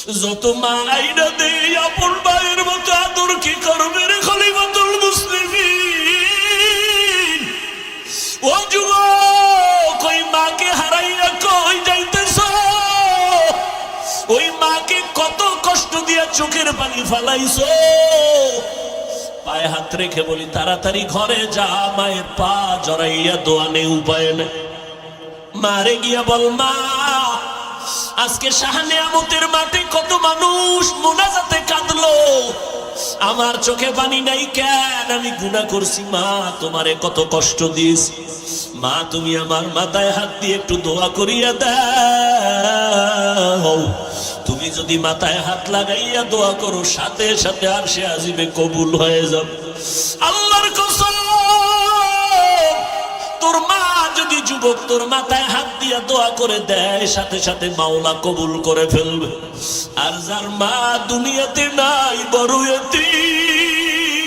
যত মা আইনা দে আপন ভাইয়ের মতো আদর কি করবে রে খলিফাতুল মুসলিমিন? ও যুবক, ওই মাকে হারাইয়া কই যাইতেছ? ওই মাকে কত কষ্ট দিয়া চোখের পানি ফালাইছো। পায়ে হাত রেখে বলি তাড়াতাড়ি ঘরে যা, মায়ের পা জড়াইয়া দোয়া নেই, উপায় নেই। মারে গিয়া বল, মা আজকে শাহনেয়ামতের মাঠে কত মানুষ মোনাজাতে কাঁদলো, আমার চোখে পানি নাই কেন? আমি গুনাহ করছি মা, তোমারে কত কষ্ট দিয়েছি। মা তুমি আমার মাথায় হাত দিয়ে একটু দোয়া করিয়া দাও। তুমি যদি মাথায় হাত লাগাইয়া দোয়া করো, সাথে সাথে আরশে আজিমে কবুল হয়ে যাবে। আল্লাহর কসম, তোর মা যদি যুবক তোর মাথায় হাত দিয়া দোয়া করে দেয়, সাথে সাথে মাওলা কবুল করে ফেলবে। আর যার মা দুনিয়াতে নাই, বড় এতিম,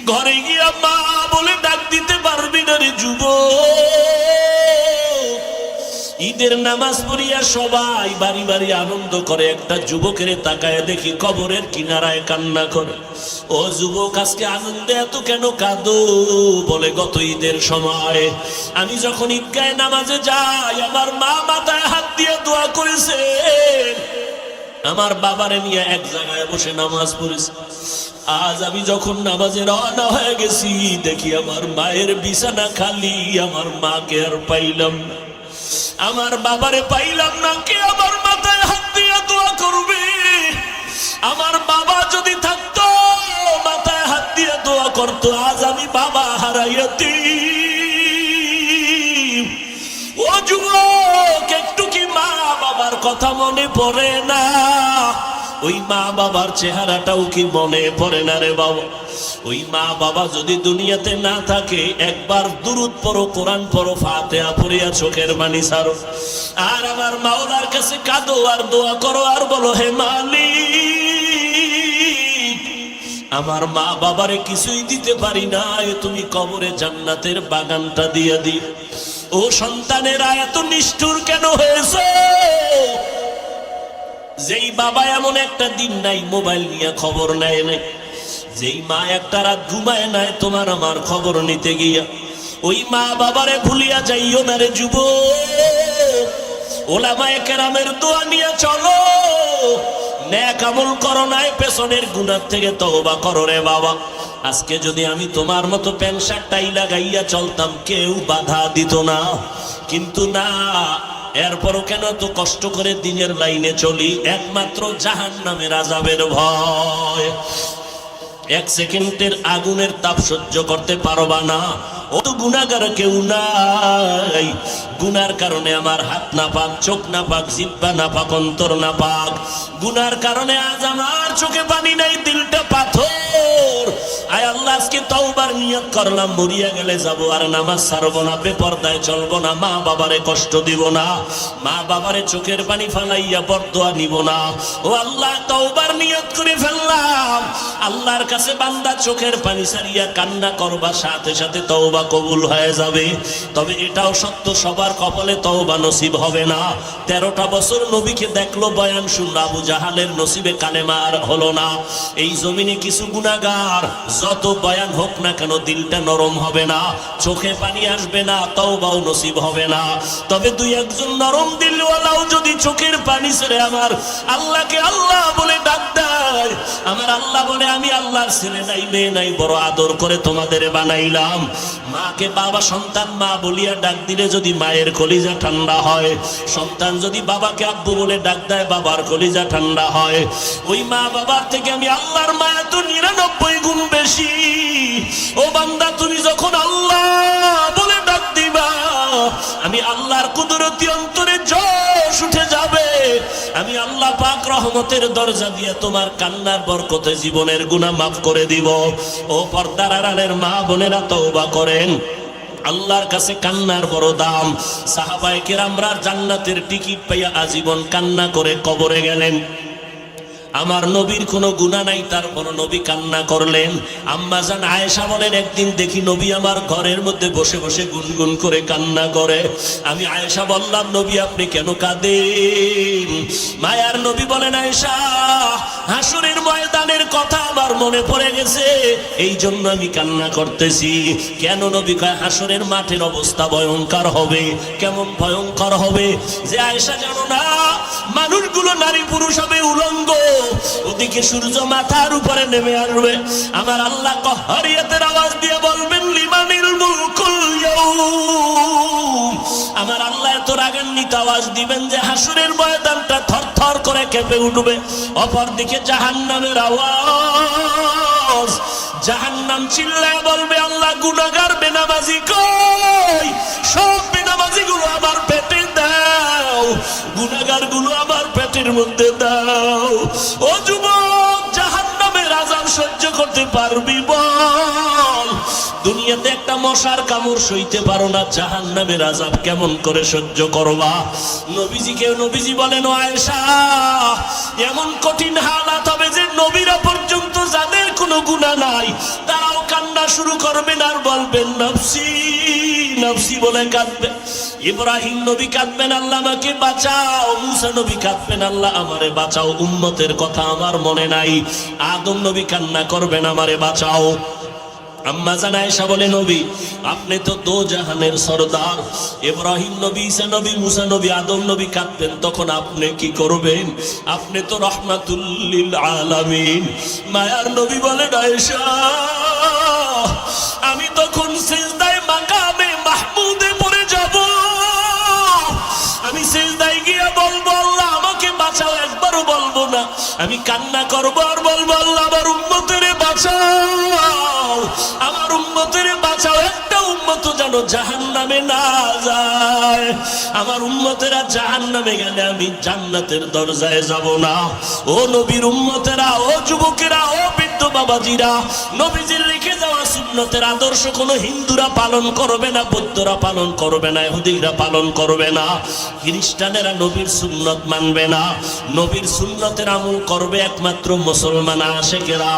ঘরে গিয়া মা বলে ডাক দিতে পারবি না রে যুবক। ঈদের নামাজ পড়িয়া সবাই বাড়ি বাড়ি আনন্দ করে, একটা যুবকের তাকায় দেখি কবরের কিনারায় কান্না করে। ও যুবক, আজকে আনন্দে এত কেন কাঁদো? বলে গত ঈদের সময় আমি যখন ঈদগাহে নামাজে যাই, আমার মা মাথায় হাত দিয়ে দোয়া করেছে, আমার বাবারে নিয়ে এক জায়গায় বসে নামাজ পড়েছে। আজ আমি যখন নামাজে রওনা হয়ে গেছি, দেখি আমার মায়ের বিছানা খালি, আমার মাকে আর পাইলাম না, আমার বাবারে পাইলাম না। কে আমার মাথায় হাত দিয়ে দোয়া করবে? আমার বাবা যদি থাকতো, মাথায় হাত দিয়ে দোয়া করতো। আজ আমি বাবা হারাইয়াতি। ও যুবক, একটু কি মা বাবার কথা মনে পড়ে না? ওই মা বাবার চেহারাটাও কি মনে পড়ে না রে বাবা? ওই মা বাবা যদি দুনিয়াতে না থাকে, একবার দুরূদ পড়ো, কোরআন পড়ো, ফাতিহা পড়িয়া চোখের পানি ছাড়ো, আর আমার মাওলার কাছে কাঁদো আর দোয়া করো, আর বলো হে মালিক, আমার মা বাবারে কিছুই দিতে পারি না, তুমি কবরে জান্নাতের বাগানটা দিয়ে দিও। ও সন্তানেরা এত নিষ্ঠুর কেন হয়েছে? যেই বাবা এমন একটা দিন নাই মোবাইল নিয়ে খবর নেয় নাই, যেই মা একটা রাত ঘুমায় নাই তোমার আমার খবর নিতে গিয়া, ওই মা বাবারে ভুলিয়া যাইও না রে যুবক। ওলামায়ে কেরামের দোয়া নিয়ে চলো, নেক আমল করো নাই, পেছনের গুনাহ থেকে তওবা করো রে বাবা। আজকে যদি আমি তোমার মতো প্যান্ট শার্ট টাই লাগাইয়া চলতাম, কেউ বাধা দিত না, কিন্তু না, এরপরও কেন তো কষ্ট করে দিনের লাইনে চলি? একমাত্র জাহান্নামের আযাবের ভয়। এক সেকেন্ডের আগুনের তাপ সহ্য করতে পারবা না। ও তো গুনাহগার কেউ নাই, গুনার কারণে আমার হাত না পাক, চোখ না পাক, জিহ্বা না পাক, অন্তর না পাক। গুনার কারণে আজ আমার চোখে পানি নাই, দিলটা পাথর। আয় আল্লাহ, আজকে তওবার নিয়ত করলাম, মরিয়া গেলে যাব আর নামাজ ছাড়বো না, বেপরদায় চলবো না, মা বাবারে কষ্ট দিব না, মা বাবারে চোখের পানি ফালাইয়া বরদোয়া নিব না। ও আল্লাহ, তওবার নিয়ত করে ফেললাম। আল্লাহর কাছে বান্দা চোখের পানি ছাড়িয়া কান্না করবা, সাথে সাথে তওবা কবুল হয়ে যাবে। তবে এটাও সত্য, সবার কপালে তওবা নসিব হবে না। 13টা বছর নবীকে দেখলো, বয়ান শুনলো, আবু জাহালের নসিবে কালেমা আর হলো না। এই জমিনে কিছু গুনাহগার, যত বয়ান হোক না কেন, দিলটা নরম হবে না, চোখে পানি আসবে না, তওবাও নসিব হবে না। তবে দুই একজন নরম দিলওয়ালাও যদি চোখের পানি ছেড়ে আমার আল্লাহকে আল্লাহ বলে ডাক দেয়, আমার আল্লাহ বলে আমি আল্লাহর ছেলে নাই, মেয়ে নাই, বড় আদর করে তোমাদের বানাইলাম। মাকে বাবা, সন্তান মা বলিয়া ডাক দিলে যদি মায়ের কলিজা ঠান্ডা হয়, সন্তান যদি বাবাকে আব্বু বলে ডাক দেয়, বাবার কলিজা ঠান্ডা হয়। ওই মা বাবার থেকে আমি আল্লাহর মায়া তো 99 গুণ বেশি। ও বান্দা, তুমি যখন আল্লাহ বলে ডাক দিবা, আমি আল্লাহর কুদরতি অন্তরে জোশ উঠে যাবে। আমি আল্লাহ পাক রহমতের দরজা দিয়ে তোমার কান্নার বরকতে জীবনের গুনাহ মাফ করে দিব। ও পর্দার আড়ালের মা বোনেরা, তওবা করেন। আল্লাহর কাছে কান্নার বড় দাম। সাহাবায়ে কেরামরা জান্নাতের টিকিট পাইয়া আজীবন কান্না করে কবরে গেলেন। আমার নবীর কোনো গুনাহ নাই, তারপর নবী কান্না করলেন। আম্মা জান আয়েশা বলেন, একদিন দেখি নবী আমার ঘরের মধ্যে বসে বসে গুনগুন করে কান্না করে। আমি আয়েশা বললাম, নবী আপনি কেন কাঁদেন? মায়ার নবী বলেন, আয়েশা হাসরের ময়দানের কথা আমার মনে পড়ে গেছে, এই জন্য আমি কান্না করতেছি। কেন নবী কয় হাসরের মাঠের অবস্থা ভয়ঙ্কর হবে। কেমন ভয়ঙ্কর হবে যে আয়েশা জানো না, মানুষগুলো নারী পুরুষ হবে উলঙ্গ, ওদিকে সূর্য মাথার উপরে নেমে আসবে। আমার আল্লাহ কহরিয়াতের আওয়াজ দিয়ে বলবেন, লিমানিল মুলকুল ইয়াউম। আমার আল্লাহ এত রাগান্বিত আওয়াজ দিবেন যে হাসরের ময়দানটা থরথর করে কেঁপে উঠবে। অপরদিকে জাহান্নামের আওয়াজ, জাহান্নাম চিল্লায় বলবে, আল্লাহ গুনাহগার বেনামাজি কই? সব বেনামাজি গুলো আমার পেটে দাও, গুনাহগার গুলো আমার পেটের মধ্যে দাও। ও যুবক, জাহান্নামের আযাব সহ্য করতে পারবি বল? দুনিয়াতে একটা মশার কামড় সইতে পারো না, জাহান্নামের আযাব কেমন করে সহ্য করবা? নবীজি বলেন, ও আয়েশা এমন কঠিন হালাত হবে যে নবীরা পর্যন্ত যাদের কোনো গুনাহ নাই তারাও কান্না শুরু করবেন আর বলবেন নফসি নফসি বলে কাঁদবে। ইব্রাহিম নবী কাঁদবেন, আল্লাহ আমাকে বাঁচাও। মুসা নবী কাঁদবেন, আল্লাহ আমারে বাঁচাও, উম্মতের কথা আমার মনে নাই। আদম নবী কান্না করবেন, আমারে বাঁচাও। আম্মা জান আয়েশা বলে, নবী আপনি তো দো জাহানের সরদার। ইব্রাহিম নবী, ঈসা নবী, মুসা নবী, আদম নবী কাঁদবেন, তখন আপনি কি করবেন? আপনি তো রাহমাতুল লিল আলামিন। মায়ার নবী বলেন, আয়েশা আমি তখন সিজদায়ে মাকামে মাহমুদে পড়ে যাব। আমি সিজদায় গিয়ে বলবো, আল্লাহ আমাকে বাঁচাও, একবারও বলবো না। আমি কান্না করবো আর বলবো, আল্লাহ আমার উম্মতের বাঁচাও, আমার উম্মতের বাঁচাও। একটা উম্মত যেন জাহান্নামে না যায়। আমার উম্মতেরা জাহান্নামে গেলে আমি জান্নাতের দরজায় যাব না। ও নবীর উম্মতেরা, ও যুবকেরা, ও বৃদ্ধ বাবাজিরা, নবীজির রেখে যাওয়া সুন্নতের আদর্শ কোনো হিন্দুরা পালন করবে না, বৌদ্ধরা পালন করবে না, ইহুদিরা পালন করবে না, খ্রিস্টানেরা নবীর সুন্নত মানবে না। নবীর সুন্নতের আমল করবে একমাত্র মুসলমান আশিকেরা।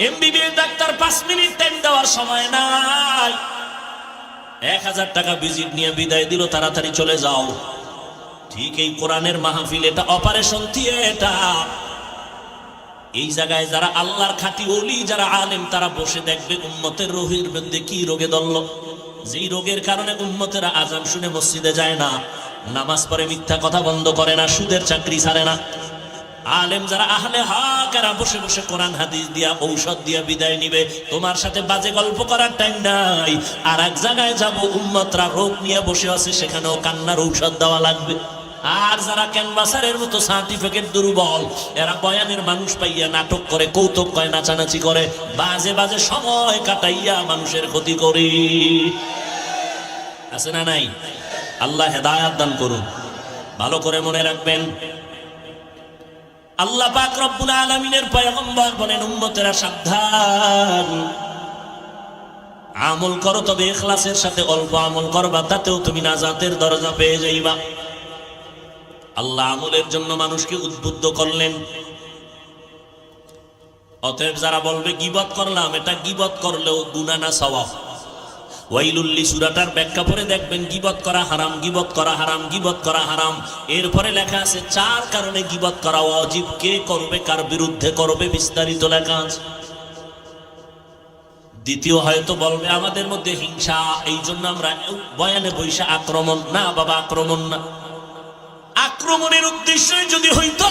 এমবিবিএস ডাক্তার 5 মিনিট টাইম দেওয়ার সময় নাই, 1000 টাকা ভিজিট নিয়ে বিদায় দিল, তাড়াতাড়ি চলে যাও। ঠিক এই কোরআনের মাহফিল, এটা অপারেশন থিয়েটার। এই জায়গায় যারা আল্লাহর খাঁটি ওলি, যারা আলেম, তারা বসে দেখবে উম্মতের রোগের মধ্যে কি রোগে ধরল। যেই রোগের কারণে উম্মতেরা আজান শুনে মসজিদে যায় না, নামাজ পড়ে, মিথ্যা কথা বন্ধ করে না, সুদের চাকরি ছাড়ে না। আলেম যারা আহলে হক, এরা বসে বসে কোরআন হাদিস দিয়া ঔষধ দিয়া বিদায় নিবে। তোমার সাথে বাজে গল্প করার টাইম নাই। আর এক জায়গায় যাব, উম্মতরা রোগ নিয়ে বসে আছে, সেখানেও কান্নার ঔষধ দেওয়া লাগবে। আর যারা ক্যানভাসারের মতো সার্টিফিকেট দুর্বল, এরা বয়ানের মানুষ পাইয়া নাটক করে, কৌতুক কয়, নাচানাচি করে, বাজে বাজে সময় কাটাইয়া মানুষের ক্ষতি করি। আছে না নাই? আল্লাহ হেদায়াত দান করুন। ভালো করে মনে রাখবেন, আল্লাহ পাক রব্বুল আলামিনের পয়গম্বর বলেন, উম্মতেরা সাবধান, আমল করো তবে ইখলাসের সাথে। অল্প আমল করবা, তাতেও তুমি নাজাতের দরজা পেয়ে যাইবা। আল্লাহ আমলের জন্য মানুষকে উদ্বুদ্ধ করলেন। অতএব যারা বলবে গীবত করলাম, এটা গীবত করলেও গুনাহ না সওয়াব। ওয়াইলুল্লি সূরাটার ব্যাখ্যা পড়ে দেখবেন, গীবত করা হারাম, গীবত করা হারাম, গীবত করা হারাম। এরপরে লেখা আছে 4 কারণে গীবত করা ওয়াজিব, কে করবে, কার বিরুদ্ধে করবে, বিস্তারিত লেখা আছে। দ্বিতীয় হয়তো বলবে আমাদের মধ্যে হিংসা, এই জন্য আমরা বয়ানে বৈশা আক্রমণ। না বাবা, আক্রমণ না। আক্রমণের উদ্দেশ্যই যদি হইতো,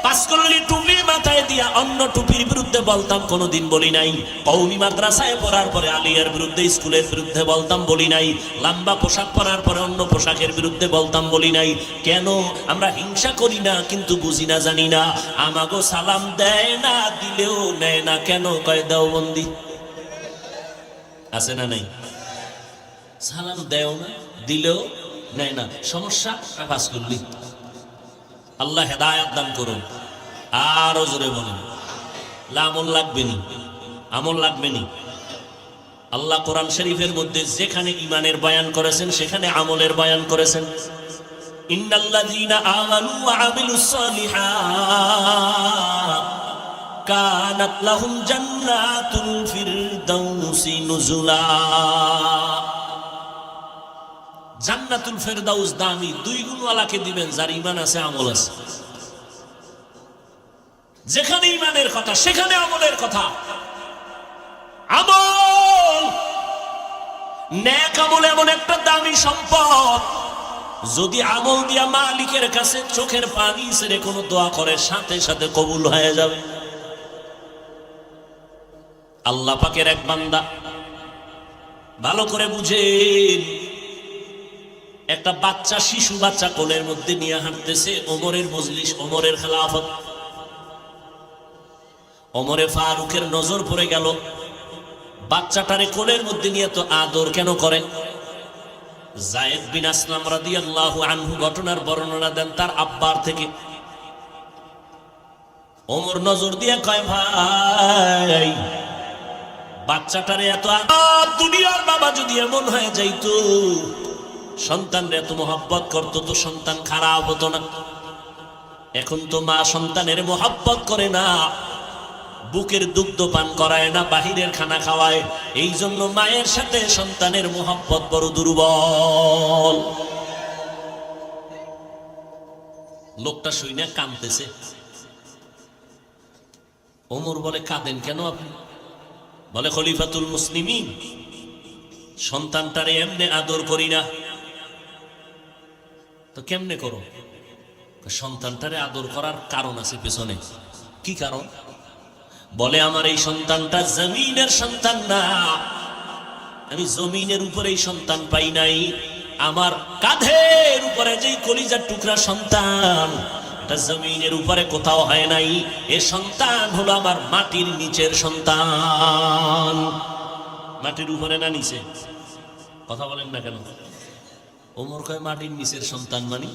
পাঁচকল্লি টুপি মাথায় দিয়া অন্য টুপির বিরুদ্ধে বলতাম, কোনোদিন বলি নাই। কওমি মাদ্রাসায় পড়ার পরে আলিয়ার বিরুদ্ধে, স্কুলের বিরুদ্ধে বলতাম, বলি নাই। লম্বা পোশাক পরার পরে অন্য পোশাকের বিরুদ্ধে বলতাম, বলি নাই। কেন? আমরা হিংসা করি না, কিন্তু বুঝি না, জানি না। আমাগো সালাম দেয় না, দিলেও নেয় না। কেন? কয় দেওবন্দি। আছে না নাই? সালাম দেও না, দিলেও নেয় না। সমস্যা পাঁচকল্লি। আল্লাহ হেদায়াত দান করুন। আরো জোরে বলেন, আমল লাগবে নি, আমল লাগবে নি। আল্লাহ কোরআন শরীফের মধ্যে যেখানে ঈমানের বয়ান করেছেন, সেখানে আমলের বয়ান করেছেন। ইন্নাল্লাযীনা আমানু ওয়া আমিলুস সালিহাত কানাত লাহুম জান্নাতুল ফিরদাউসি নুজুলা। জান্নাতুল ফেরদাউস দামি 2 গুণওয়ালাকে দিবেন যার ঈমান আছে, আমল আছে। যেখানে ঈমানের কথা সেখানে আমলের কথা। আমল, নেক আমল এমন একটা দামি সম্পদ, যদি আমল দিয়া মালিকের কাছে চোখের পানি ছেড়ে কোনো দোয়া করে সাথে সাথে কবুল হয়ে যাবে। আল্লাহ পাকের এক বান্দা, ভালো করে বুঝেন, একটা বাচ্চা, শিশু বাচ্চা কোলের মধ্যে নিয়ে হাঁটতেছে। ওমরের মজলিস, ওমরের খেলাফত। ওমরে ফারুকের নজর পড়ে গেল, বাচ্চাটারে কোলের মধ্যে নিয়ে তো আদর কেন করে? যায়েদ বিন আসলাম রাদিয়াল্লাহু আনহু ঘটনার বর্ণনা দেন তার আব্বার থেকে। ওমর নজর দিয়ে কয়, ভাই বাচ্চাটারে এত দুনিয়ার বাবা যদি এমন হয়ে যাইতো, সন্তানরে এত মোহাব্বত করতো, তো সন্তান খারাপ হতো না। এখন তো মা সন্তানের মোহাব্বত করে না, বুকের দুগ্ধ পান করায় না, বাহিরের খানা খাওয়ায়। এই জন্য মায়ের সাথে সন্তানের মোহাব্বত বড় দুর্বল। লোকটা শুনে কাঁদতেছে। ওমর বলে, কাঁদেন কেন আপনি? বলে, খলিফাতুল মুসলিমিন, সন্তানটারে এমনি আদর করি না। তো কেমনে করো? সন্তানটারে আদর করার কারণ আছে পেছনে। কি কারণ? বলে, আমার এই সন্তানটা জমিনের সন্তান না, আমি জমিনের উপরে এই সন্তান পাই নাই। আমার কাঁধের উপরে যেই কলিজার টুকরা সন্তান, এটা জমিনের উপরে কোথাও হয় নাই। এ সন্তান হলো আমার মাটির নিচের সন্তান। মাটির উপরে না নিচে? কথা বলেন না কেন? ওমর কয়, মাটির নিচের সন্তান মানে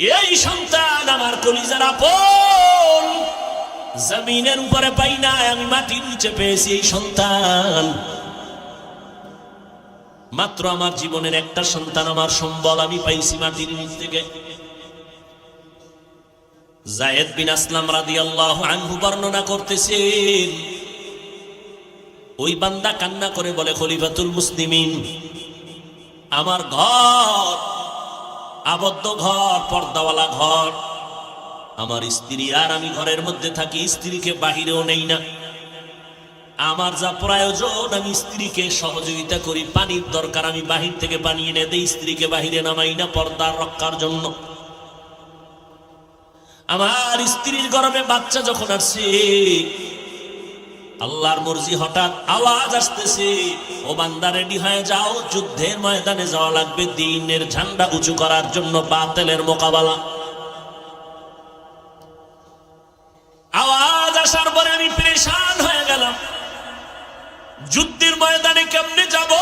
এই সন্তান আমার কলিজার আপন, জমিনের উপরে পাই না, আমি মাটির নিচে পেয়েছি এই সন্তান। মাত্র আমার জীবনের একটা সন্তান, আমার সম্বল, আমি পাইছি মাটির নিচ থেকে। যায়েদ বিন আসলাম রাদিয়াল্লাহু আনহু বর্ণনা করতেছেন, ওই বান্দা কান্না করে বলে, খলিফাতুল মুসলিমিন, আমার ঘর আবদ্ধ ঘর, পর্দাওয়ালা ঘর, আমার স্ত্রী আর আমি ঘরের মধ্যে থাকি, স্ত্রীকে বাহিরেও নেই না। আমার যা প্রয়োজন আমি স্ত্রীকে সহযোগিতা করি, পানির দরকার আমি বাহির থেকে পানি এনে দেই, স্ত্রীকে বাহিরে নামাই না পর্দার রক্ষার জন্য। আমার স্ত্রীর গর্ভে বাচ্চা যখন আসছে, আল্লাহর মর্জি, হঠাৎ আওয়াজ আসতেছে, ও বান্দা রেডি হয়ে যাও, যুদ্ধের ময়দানে যাওয়া লাগবে, দ্বীনের ঝান্ডা উঁচু করার জন্য, বাতিলের মোকাবেলা। আওয়াজ আসার পরে আমি পেরেশান হয়ে গেলাম, যুদ্ধের ময়দানে কেমনে যাব?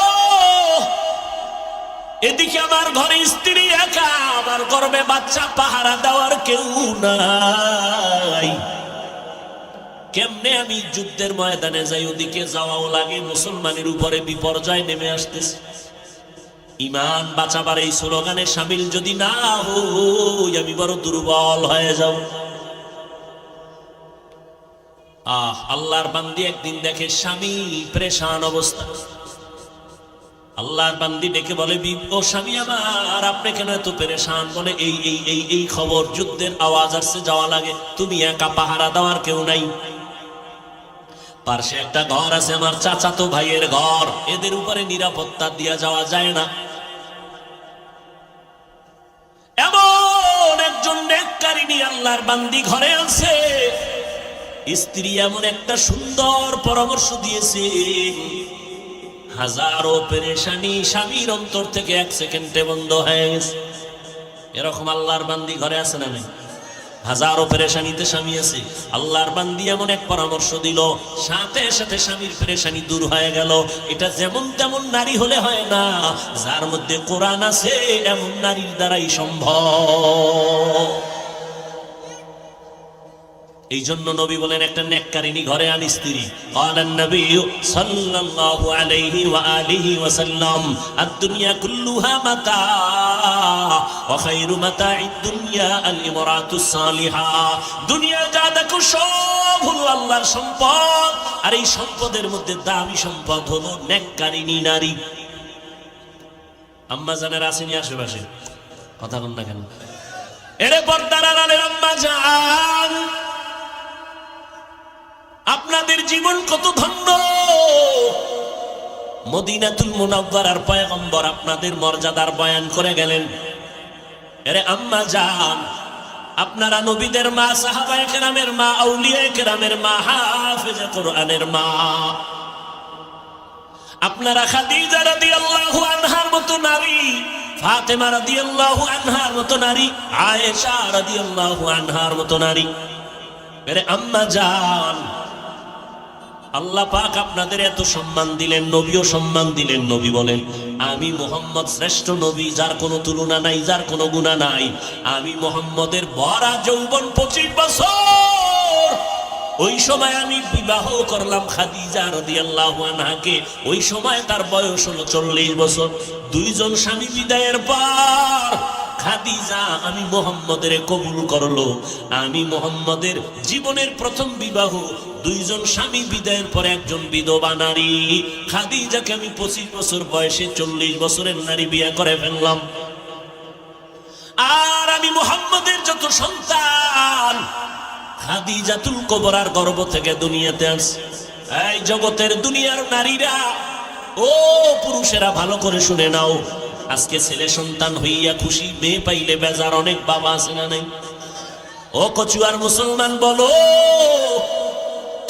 এদিকে আমার ঘরে স্ত্রী একা, আমার গর্ভে বাচ্চা, পাহারা দেওয়ার কেউ নাই। কেমনে আমি যুদ্ধের ময়দানে যাই? ওদিকে যাওয়াও লাগে, মুসলমানের উপরে বিপর্যয় নেমে আসতেছে। ঈমান বাঁচাবার এই স্লোগানে শামিল যদি না হই, আমি বড় দুর্বল হয়ে যাব। আল্লাহর বান্দি একদিন দেখে স্বামী পেরেশান অবস্থা। আল্লাহর বান্দি ডেকে বলে, ও স্বামী আমার, আপনি কেন এত পেরেশান? বলে, এই খবর, যুদ্ধের আওয়াজ আসছে, যাওয়া লাগে, তুমি একা, পাহারা দেওয়ার কেউ নাই। পাশে একটা ঘর আছে, আমার চাচাতো ভাইয়ের ঘর, এদের উপরে নিরাপত্তা দিয়া যাওয়া যায় না। এমন একজন নেককারিনী আল্লাহর বান্দি ঘরে আছে, স্ত্রী এমন একটা সুন্দর পরামর্শ দিয়েছে, হাজারো পেরেশানি স্বামীর অন্তর থেকে 1 সেকেন্ডে বন্ধ হয়ে গেছে। এরকম আল্লাহর বান্দি ঘরে আছে না নেই? হাজারো পেরেশানিতে স্বামী আছে, আল্লাহর বান্দি এমন এক পরামর্শ দিল, সাথে সাথে স্বামীর পেরেশানি দূর হয়ে গেল। এটা যেমন তেমন নারী হলে হয় না, যার মধ্যে কোরআন আছে এমন নারীর দ্বারাই সম্ভব। এই জন্য নবী বলেন, একটা নেককারিনী ঘরে আন স্ত্রী। ক্বালান নবী সাল্লাল্লাহু আলাইহি ওয়া আলিহি ওয়া সাল্লাম, আদ-দুনিয়া কুল্লুহা মাতা ওয়া খায়রু মাতা'id দুনিয়া আল-ইমরাতুস সালিহা। দুনিয়া যা দেখো সব হলো আল্লাহর সম্পদ, আর এই সম্পদের মধ্যে দামি সম্পদ হলো নেককারিনী নারী। আম্মা জানের আসেনি আশেপাশে? কথা বল না কেন? এরে পর্দার আড়ালের আম্মা জান, আপনাদের জীবন কত ধন্য। মদিনাতুল মুনাওয়ারার পয়গম্বর আপনাদের মর্যাদার বয়ান করে গেলেন। এরে আম্মা জান, আপনারা নবীদের মা, সাহাবায়ে কেরামের মা, আউলিয়ায়ে কেরামের মা, হাফেজে কোরআনের মা। আপনারা খাদিজা রাদিয়াল্লাহু আনহার মতো নারী, ফাতেমা রাদিয়াল্লাহু আনহার মতো নারী, আয়েশা রাদিয়াল্লাহু আনহার মতো নারী। এরে আম্মা জান, আল্লাহ পাক আপনাদের এত সম্মান দিলেন, নবীও সম্মান দিলেন। নবী বলেন, আমি মুহাম্মদ শ্রেষ্ঠ নবী, যার কোনো তুলনা নাই, যার কোনো গুনাহ নাই। আমি মুহাম্মদের ভরা যৌবন 25 বছর, ওই সময় আমি বিবাহ করলাম খাদিজা রাদিয়াল্লাহু আনহাকে। ওই সময় তার বয়স হলো 40 বছর। দুইজন স্বামী বিদায়ের পর খাদিজা আমি মুহাম্মদের কবুল করলো। আমি মুহাম্মদের জীবনের প্রথম বিবাহ, দুইজন স্বামী বিদায়ের পর একজন বিধবা নারী খাদিজাকে আমি 25 বছর বয়সে 40 বছরের নারী বিয়ে করে ফেললাম। আর আমি মুহাম্মদের যত সন্তান খাদিজাতুল কুবরার গর্ভ থেকে দুনিয়াতে আসে। এই জগতের দুনিয়ার নারীরা, ও পুরুষেরা, ভালো করে শুনে নাও। আজকে ছেলে সন্তান হইয়া খুশি, মেয়ে পাইলে বেজার অনেক বাবা আছে না নাই? ও কচুয়ার মুসলমান, বলো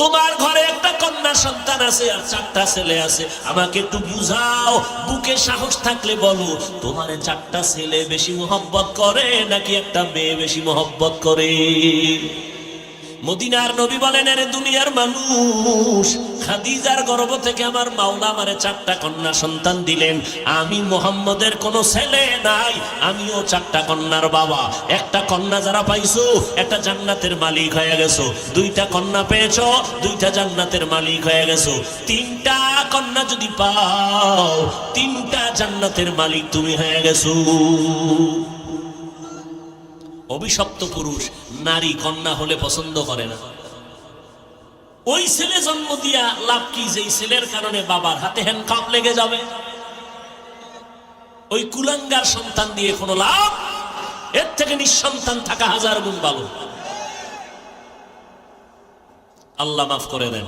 তোমার ঘরে একটা কন্যা সন্তান আছে আর 4টা ছেলে আছে। আমাকে একটু বুঝাও, বুকে সাহস থাকলে বলো, তোমার 4টা ছেলে বেশি মোহব্বত করে নাকি একটা মেয়ে বেশি মোহব্বত করে? মদিনার নবী বলেন, এর দুনিয়ার মানুষ, খাদিজার গর্ভ থেকে আমার মাওলা আমারে 4টা কন্যা সন্তান দিলেন। আমি মুহাম্মদের কোনো ছেলে নাই, আমিও 4টা কন্যার বাবা। একটা কন্যা যারা পাইছো, একটা জান্নাতের মালিক হয়ে গেছো। 2টা কন্যা পেয়েছো, 2টা জান্নাতের মালিক হয়ে গেছো। 3টা কন্যা যদি পাও, 3টা জান্নাতের মালিক তুমি হয়ে গেছো। অভিশপ্ত পুরুষ নারী কন্যা হলে পছন্দ করে না। ওই ছেলে জন্ম দিয়া লাভ কি? যেই ছেলের কারণে বাবার হাতে হ্যান্ডকাপ লেগে যাবে। ওই কুলাঙ্গার সন্তান দিয়ে কোনো লাভ? এর থেকে নিঃসন্তান থাকা 1000 গুণ ভালো। আল্লাহ মাফ করে দেন।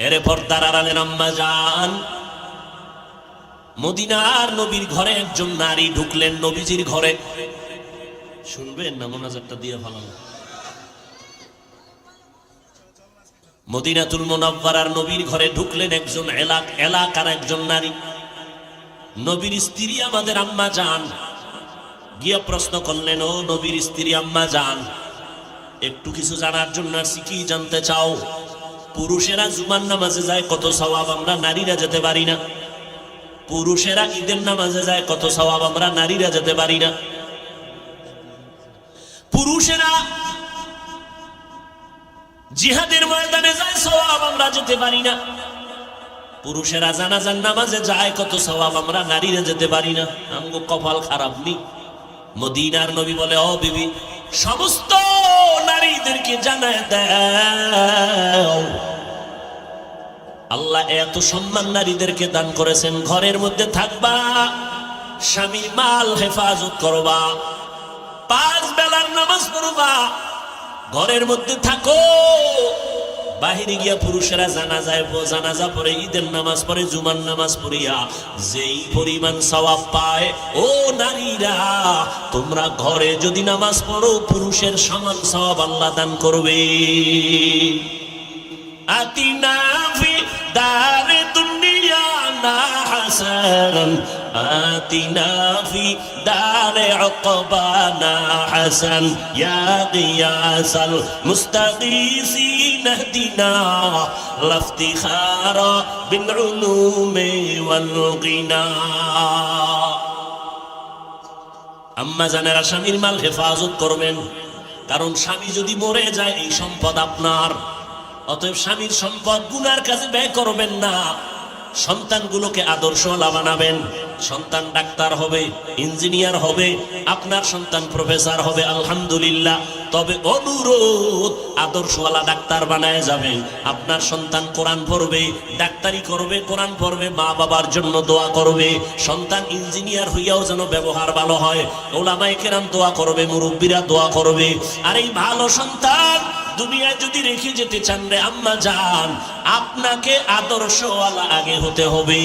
এরে পর্দার আড়ালের আম্মা জান, মদিনার নবীর ঘরে একজন নারী ঢুকলেন, নবীজির ঘরে। শুনবেন না? মোনাজাতটা দিয়ে ভালো। মদিনাতুল মুনাওয়ারার নবীর ঘরে ঢুকলেন একজন এলাকার একজন নারী, নবীর স্ত্রী আমাদের আম্মা জান। গিয়ে প্রশ্ন করলেন, ও নবীর স্ত্রী আম্মা জান, একটু কিছু জানার জন্য আসছি। কি জানতে চাও? পুরুষেরা জুমার নামাজে যায়, কত সওয়াব আমরা নারীরা যেতে পারি না? পুরুষেরা ঈদের নামাজে যায়, কত সওয়াব আমরা নারীরা যেতে পারি না? পুরুষেরা জিহাদের ময়দানে যায়, সওয়াব আমরা যেতে পারি না? পুরুষেরা জানাজার নামাজে যায়, কত সওয়াব আমরা নারীরা যেতে পারি না? আমগো কপাল খারাপ নি? মদিনার নবী বলে, ও বিবি, সমস্ত নারীদেরকে জানায় দাও, আল্লাহ এত সম্মান নারীদেরকে দান করেছেন। ঘরের মধ্যে থাকবা, স্বামীর মাল হেফাজত করবা, 5 বেলার নামাজ পড়বা, ঘরের মধ্যে থাকো। বাহিরে গিয়া পুরুষেরা জানাজা পড়ে, ঈদের নামাজ পড়ে, জুমার নামাজ পড়িয়া যেই পরিমাণ সওয়াব পায়, ও নারীরা তোমরা ঘরে যদি নামাজ পড়ো, পুরুষের সমান সওয়াব আল্লাহ দান করবে। আতিনা ফি দারে দুনিয়া না হাসান, আতিনা ফি দারে উকবানা হাসান, ইয়া গিয়াসাল মুস্তাগীসিন ইহদিনা লাফতিখারা বিল উলুমি ওয়াল গিনা। আম্মা জানেরা স্বামীর মাল হেফাজত করবেন, কারণ স্বামী যদি মরে যায় এই সম্পদ আপনার। অতএব স্বামীর সম্পদ গুনার কাজে ব্যয় করবেন না। সন্তানগুলোকে আদর্শওয়ালা বানাবেন। সন্তান ডাক্তার হবে, ইঞ্জিনিয়ার হবে, আপনার সন্তান প্রফেসর হবে, আলহামদুলিল্লাহ। তবে অনুরোধ, আদর্শওয়ালা ডাক্তার বানায় যাবেন। আপনার সন্তান কোরআন পড়বে, ডাক্তারি করবে, কোরআন পড়বে, মা বাবার জন্য দোয়া করবে। সন্তান ইঞ্জিনিয়ার হইয়াও যেন ব্যবহার ভালো হয়, ওলামায়ে কেরাম দোয়া করবে, মুরব্বীরা দোয়া করবে। আর এই ভালো সন্তান দুনিয়ায় যদি রেখে যেতে চান রে আম্মা জান, আপনাকে আদর্শওয়ালা আগে হতে হবে।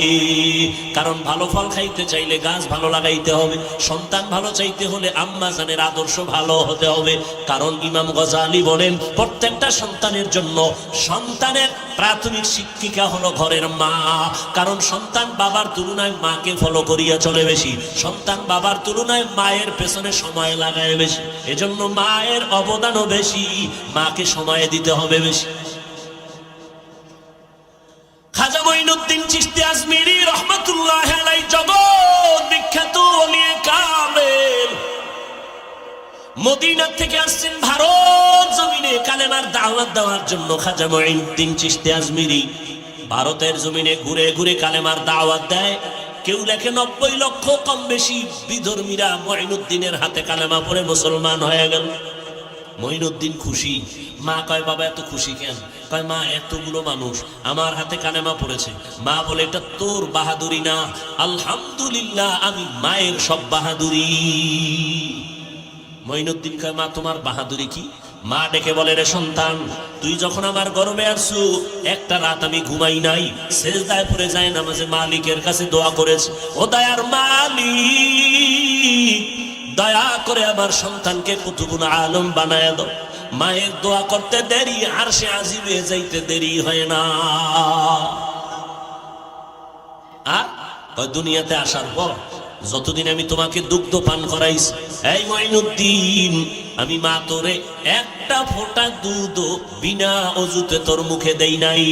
কারণ ভালো ফল খাইতে চাইলে গাছ ভালো লাগাইতে হবে, সন্তান ভালো চাইতে হলে আম্মা জানের আদর্শ ভালো হতে হবে। কারণ ইমাম গজালি বলেন, প্রত্যেকটা সন্তানের জন্য সন্তানের প্রাথমিক শিক্ষিকা হলো ঘরের মা। কারণ সন্তান বাবার তুলনায় মাকে ফলো করিয়া চলে বেশি, সন্তান বাবার তুলনায় মায়ের পেছনে সময় লাগায় বেশি। এজন্য মায়ের অবদানও বেশি, মাকে সময় দিতে হবে বেশি। খাজা মঈনুদ্দিন চিশতি আজমিরি রহমাতুল্লাহ আলাইহি জগৎ বিখ্যাত ওলিয়ে কামেল, মদিনা থেকে আসছেন ভারত জমিনে কালেমার দাওয়াত দেওয়ার জন্য। খাজা মঈনুদ্দিন চিশতি আজমিরি ভারতের জমিনে ঘুরে ঘুরে কালেমার দাওয়াত দেয়। কেউ লেখে 90 লক্ষ, কম বেশি বিধর্মীরা মঈনুদ্দিনের হাতে কালেমা পড়ে মুসলমান হয়ে গেল। মঈনুদ্দিন খুশি। মা কয়, বাবা এত খুশি কেন? কয়, মা এতগুলো মানুষ আমার হাতে কালেমা পড়েছে। মা বলে, এটা তোর বাহাদুরি না, আলহামদুলিল্লাহ আমি মায়ের সব বাহাদুরি। মঈনুদ্দিন কয়, মা তোমার বাহাদুরি কি? মা ডেকে বলে, রে সন্তান, তুই যখন আমার গর্ভে আসছো একটা রাত আমি ঘুমাই নাই, সেজদায় পড়ে যায় নামাজে মালিকের কাছে দোয়া করেছে, ও দয়ার মালিক দয়া করে আমার সন্তানকে কুতুবুল আলম বানায় দাও। মায়ের দোয়া করতে দেরি, আরশে আজিমে যাইতে দেরি হয় না। আর দুনিয়াতে আসার পর যতদিন আমি তোমাকে দুগ্ধ পান করাইছি, এই মঈনুদ্দিন, আমি মা তোরে একটা ফোঁটা দুধ বিনা অজুতে তোর মুখে দেই নাই।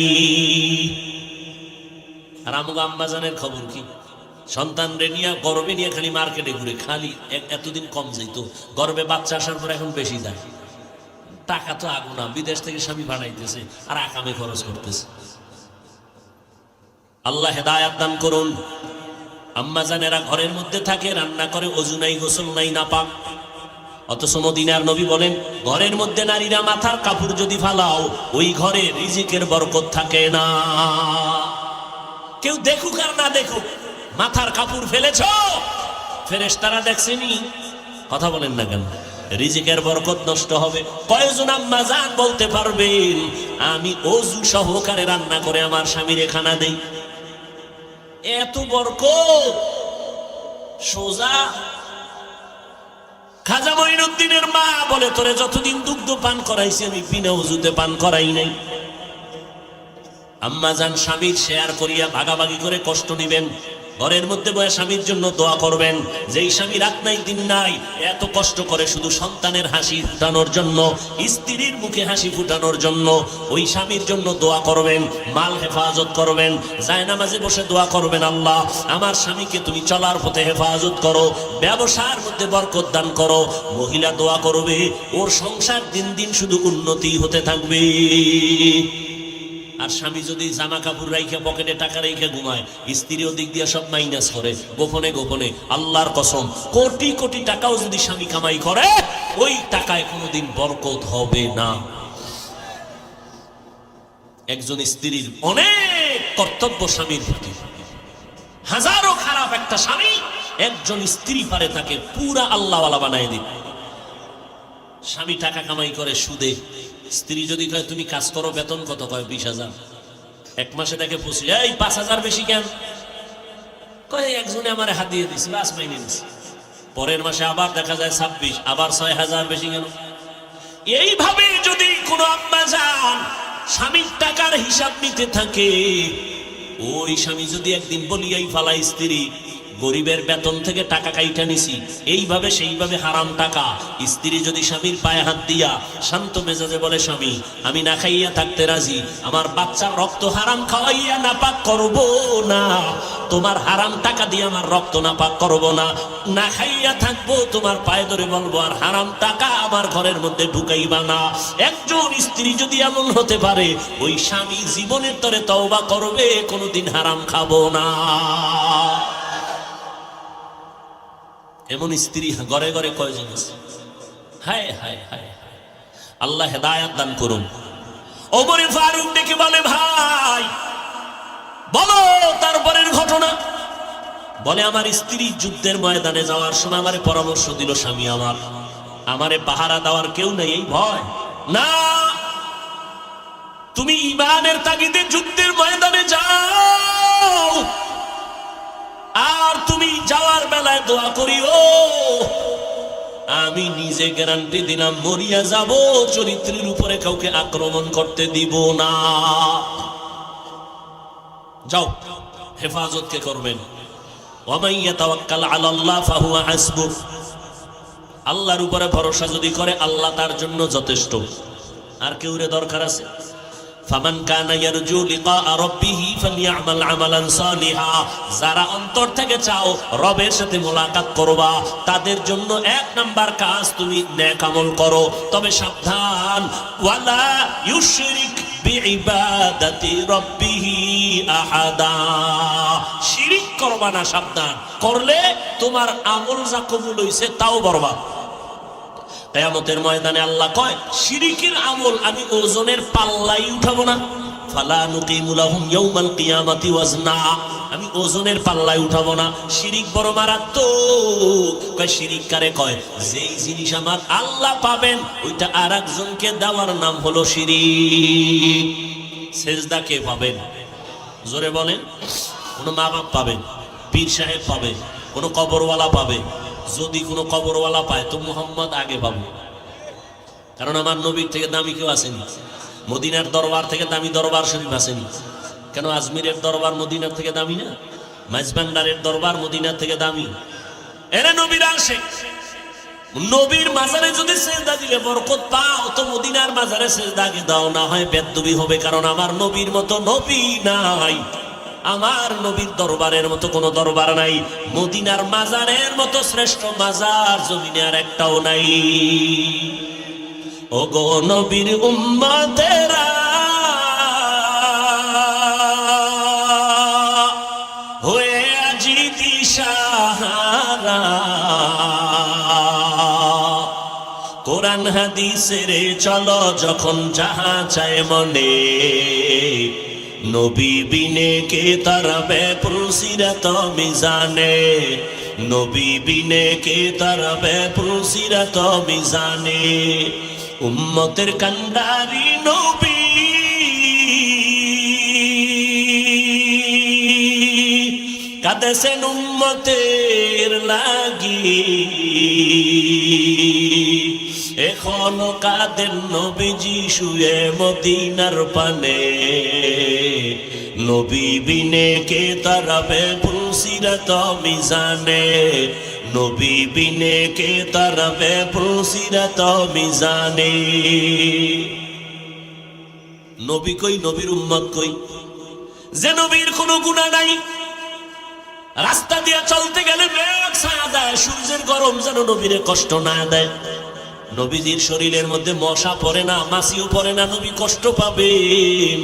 আর আমগো আম্মাজানের খবর কি? সন্তান রে নিয়ে গর্বে নিয়ে খালি মার্কেটে ঘুরে, খালি এতদিন কম যাইত, গর্বে বাচ্চা আসার পর এখন বেশি যায়। টাকা তো আগুনা, বিদেশ থেকে স্বামী বানাইতেছে আর আকামে খরচ করতেছে। আল্লাহ হেদায়াত দান করুন। আম্মা জানেরা ঘরের মধ্যে থাকে, রান্না করে, ওযু নাই, গোসল নাই, নাপাক। অথচ মদিনার নবী বলেন, ঘরের মধ্যে নারীরা মাথার কাপড় যদি ফালাও, ওই ঘরে রিজিকের বরকত থাকে না। কেউ দেখুক আর না দেখুক, মাথার কাপড় ফেলেছ, ফেরেশতারা দেখছেনি, কথা বলেন না কেন? রিজিকের বরকত নষ্ট হবে। কয়জন আম্মা জান বলতে পারবেন, আমি ওযু সহকারে রান্না করে আমার স্বামীরে খানা দেই? এত বরকত সোজা। খাজা মঈনুদ্দিনের মা বলে, তোরে যতদিন দুগ্ধ পান করাইছি আমি বিনা ওযুতে পান করাই নাই। আম্মা জান স্বামীর শেয়ার করিয়া ভাগাভাগি করে কষ্ট নিবেন। ঘরের মধ্যে বসে স্বামীর জন্য দোয়া করবেন। যেই স্বামী রাত নাই দিন নাই এত কষ্ট করে শুধু সন্তানের হাসি ফুটানোর জন্য, স্ত্রীর মুখে হাসি ফুটানোর জন্য, ওই স্বামীর জন্য দোয়া করবেন। মাল হেফাজত করবেন, জায়নামাজে বসে দোয়া করবেন, আল্লাহ আমার স্বামীকে তুমি চলার পথে হেফাজত করো, ব্যবসার মধ্যে বরকত দান করো। মহিলা দোয়া করবে, ওর সংসার দিন দিন শুধু উন্নতি হতে থাকবে। আর স্বামী যদি জামা কাপড় রাইখে পকেটে টাকা রাইখে ঘুমায়, স্ত্রী ওদিক দিয়ে সব মাইনাস করে গোপনে গোপনে। আল্লাহর কসম, কোটি কোটি টাকাও যদি স্বামী কামাই করে, ওই টাকায় কোনোদিন বরকত হবে না। একজন স্ত্রীর অনেক কর্তব্য স্বামীর প্রতি। হাজারো খারাপ একটা স্বামী, একজন স্ত্রী পারে তাকে পুরা আল্লাহওয়ালা বানায় দিবে। স্বামী টাকা কামাই করে সুদে, স্ত্রী যদি কয় তুমি কাজ করো, বেতন কত? কয় 20,000। এক মাসে তাকে পুষি, এই 5,000 বেশি কেন? কয় একজনে আমার হাত দিয়ে দিছি, বাস মাইনে দিছি। পরের মাসে আবার দেখা যায় 26, আবার 6,000 বেশি কেন? এইভাবে যদি কোনো আম্মা জান স্বামীর টাকার হিসাব নিতে থাকে, ওই স্বামী যদি একদিন বলিয়াই ফালাই স্ত্রী গরিবের বেতন থেকে টাকা কাইটা নিছি, এইভাবে সেইভাবে হারাম টাকা। স্ত্রী যদি স্বামীর পায়ে হাত দিয়া শান্ত মেজাজে বলে, স্বামী আমি না খাইয়া থাকতে রাজি, আমার বাচ্চার রক্ত হারাম খাওয়াইয়া নাপাক করব না, তোমার হারাম টাকা দিয়ে আমার রক্ত নাপাক করব না, না খাইয়া থাকবো, তোমার পায়ে ধরে বলবো আর হারাম টাকা আমার ঘরের মধ্যে ঢুকাইবা না। একজন স্ত্রী যদি এমন হতে পারে, ওই স্বামী জীবনের তরে তওবা করবে, কোনোদিন হারাম খাবো না। এমন স্ত্রী ঘরে ঘরে কয়জন আছে? হায় হায় হায়, আল্লাহ হেদায়েত দান করুন। ওমর ফারুক ডেকে বলে, ভাই বলো তারপরের ঘটনা। বলে, আমার স্ত্রী যুদ্ধের ময়দানে যাওয়ার সময় আমারে পরামর্শ দিল, স্বামী আমার, আমারে পাহারা দেওয়ার কেউ নেই, এই ভয় না, তুমি ঈমানের তাগিদে যুদ্ধের ময়দানে যাও, আর তুমি যাওয়ার বেলায় দোয়া করিও, আমি নিজে গ্যারান্টি দিলাম মরিয়া যাব, চরিত্রের উপরে কাউকে আক্রমণ করতে দিব না। যাও, হেফাজত কে করবেন? ওয়ামান ইয়াতাওয়াক্কাল আলাল্লাহ ফাহুয়া হাসবুহ, আল্লাহর উপরে ভরসা যদি করে আল্লাহ তার জন্য যথেষ্ট। আর কেউরে দরকার আছে? ফামান কানা ইয়ারজু লিকা রাব্বিহি ফালইআমাল আমালান সালিহা, যারা অন্তর থেকে চাও রবের সাথে মোলাকাত করবা, তাদের জন্য এক নাম্বার কাজ তুমি নেক আমল করো। তবে সাবধান, ওয়ালা ইউশরিক বিইবাদাতি রাব্বিহি আহাদা, শিরিক করবা না, সাবধান, করলে তোমার আমল যা কবুল হইছে তাও বরবাদ। কিয়ামতের ময়দানে আল্লাহ কয়, শিরিকের আমল আমি ওজনের পাল্লাই উঠাবো না, ফালা নুকিমু লাহুম ইয়াউমাল কিয়ামাতি ওয়াজনা, আমি ওজনের পাল্লায় উঠাবো না। শিরিক বড় মারাত্মক। কয় শিরিক কারে কয়? যেই জিনিস আমার আল্লাহ পাবেন ওইটা আরেকজনকে দেওয়ার নাম হলো শিরিক। সেজদা কে পাবেন? জোরে বলেন। কোনো মা বাপ পাবেন, পীর সাহেব পাবে, কোনো কবরওয়ালা পাবে। যদি কোনো কবরওয়ালা পায় তো মুহাম্মদ আগে পাবে, কারণ আমার নবীর থেকে দামি কেউ আসেনি, মদিনার দরবার থেকে দামি দরবার শরীফ আসেনি। কেন আজমিরের দরবার মদিনার থেকে দামি না? মাইজভান্ডারের দরবার মদিনার থেকে দামি। এরে নবীর আসে, নবীর মাজারে যদি সেজদা দিলে বরকত পাও, তো মদিনার মাজারে সেজদা আগে দাও, না হয় বেদবি হবে। কারণ আমার নবীর মতো নবী নাই, আমার নবীর দরবারের মতো কোন দরবার নাই, মদিনার মাজারের মতো শ্রেষ্ঠ মাজার জমিনে আর একটাও নাই। ও গো নবীর উম্মতেরা, হয়ে আজি দিশাহারা, কোরআন হাদিসের চলো যখন যাহা চায় মনে, নবী বিনে কে তারাবে পুলসিরাত মিজানে, নবী বিনে কে তারাবে পুলসিরাত মিজানে, উম্মতের কান্ডারি নবী, কাঁদেছেন উম্মতের লাগি, এখনো কাঁদেন নবীজি শুয়ে মদিনার পানে, নবী বিনে কে তারাবে পুলসিরাত মিজানে, নবী বিনে কে তারাবে পুলসিরাত মিজানে। নবী কই? নবীর উম্মত কই? যে নবীর কোনো গুনাহ নাই, রাস্তা দিয়ে চলতে গেলে মেঘ ছায়া দেয়, সূর্যের গরম যেন নবীরে কষ্ট না দেয়। নবীজির শরীরের মধ্যে মশা পড়ে না, মাছিও পড়ে না, নবী কষ্ট পাবেন।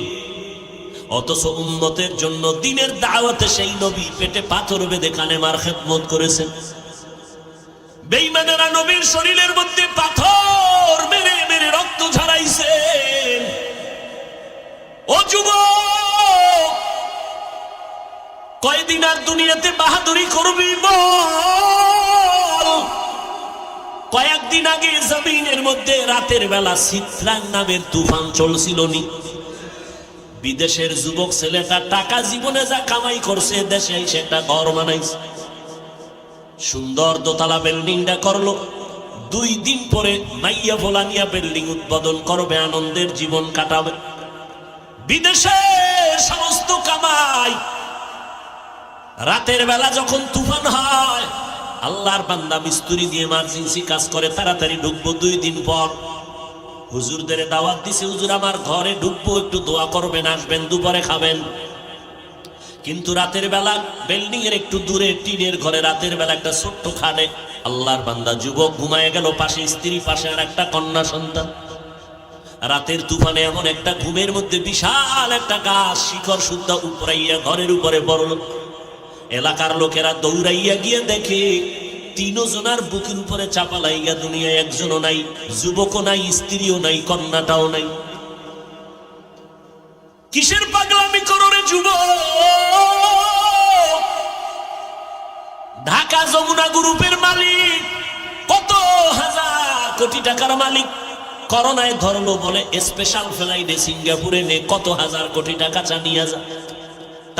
অথচ উম্মতের জন্য দিনের দাওয়াতে সেই নবী পেটে পাথর বেঁধে কালেমার খেদমত করেছেন। বেঈমানেরা নবীর শরীরের মধ্যে পাথর মেরে মেরে রক্ত ঝরাইছেন। ও যুবক, কয়দিন আর দুনিয়াতে বাহাদুরি করবি বল? কয়েকদিন আগে জমিনের মধ্যে রাতের বেলা চিত্রাং নামের তুফান চলছিল নি? বিদেশের যুবক ছেলেটা টাকা জীবনে যা কামাই করছে, দেশে এসে একটা ঘর বানাইছে, সুন্দর দোতলা বিল্ডিংটা করলো। 2 দিন পরে মাইয়া ফোলানিয়া বিল্ডিং উদ্বোধন করবে, আনন্দের জীবন কাটাবে। বিদেশের সমস্ত কামাই রাতের বেলা যখন তুফান হয়, আল্লাহর বান্দা মিস্ত্রি দিয়ে এমার্জেন্সি কাজ করে, তাড়াতাড়ি ঢুকবো 2 দিন পর। হুজুরদের দাওয়াত দিছে, হুজুর আমার ঘরে ঢুকবো, একটু দোয়া করবেন, আসবেন, দুপুরে খাবেন। কিন্তু রাতের বেলা বিল্ডিং এর একটু দূরে টিনের ঘরে রাতের বেলা একটা ছোট্ট খাটে আল্লাহর বান্দা যুবক ঘুমায় গেল, পাশে স্ত্রী, পাশে আর একটা কন্যা সন্তান। রাতের তুফানে এমন একটা ঘুমের মধ্যে বিশাল একটা গাছ শিখর সুদ্ধা উপরাইয়া ঘরের উপরে পড়ল। এলাকার লোকেরা দৌড়াইয়া গিয়ে দেখে 3 জনার বুকের উপরে চাপা লাইয়া, দুনিয়ায় একজনও নাই, যুবকও নাই, স্ত্রীও নাই, কন্যাটাও নাই। কিসের পাগলামি করো রে যুবক? ঢাকা যমুনা গ্রুপের মালিক, কত হাজার কোটি টাকার মালিক, করোনায় ধরলো বলে স্পেশাল ফ্লাইটে সিঙ্গাপুরে নে, কত হাজার কোটি টাকা চানিয়া যা,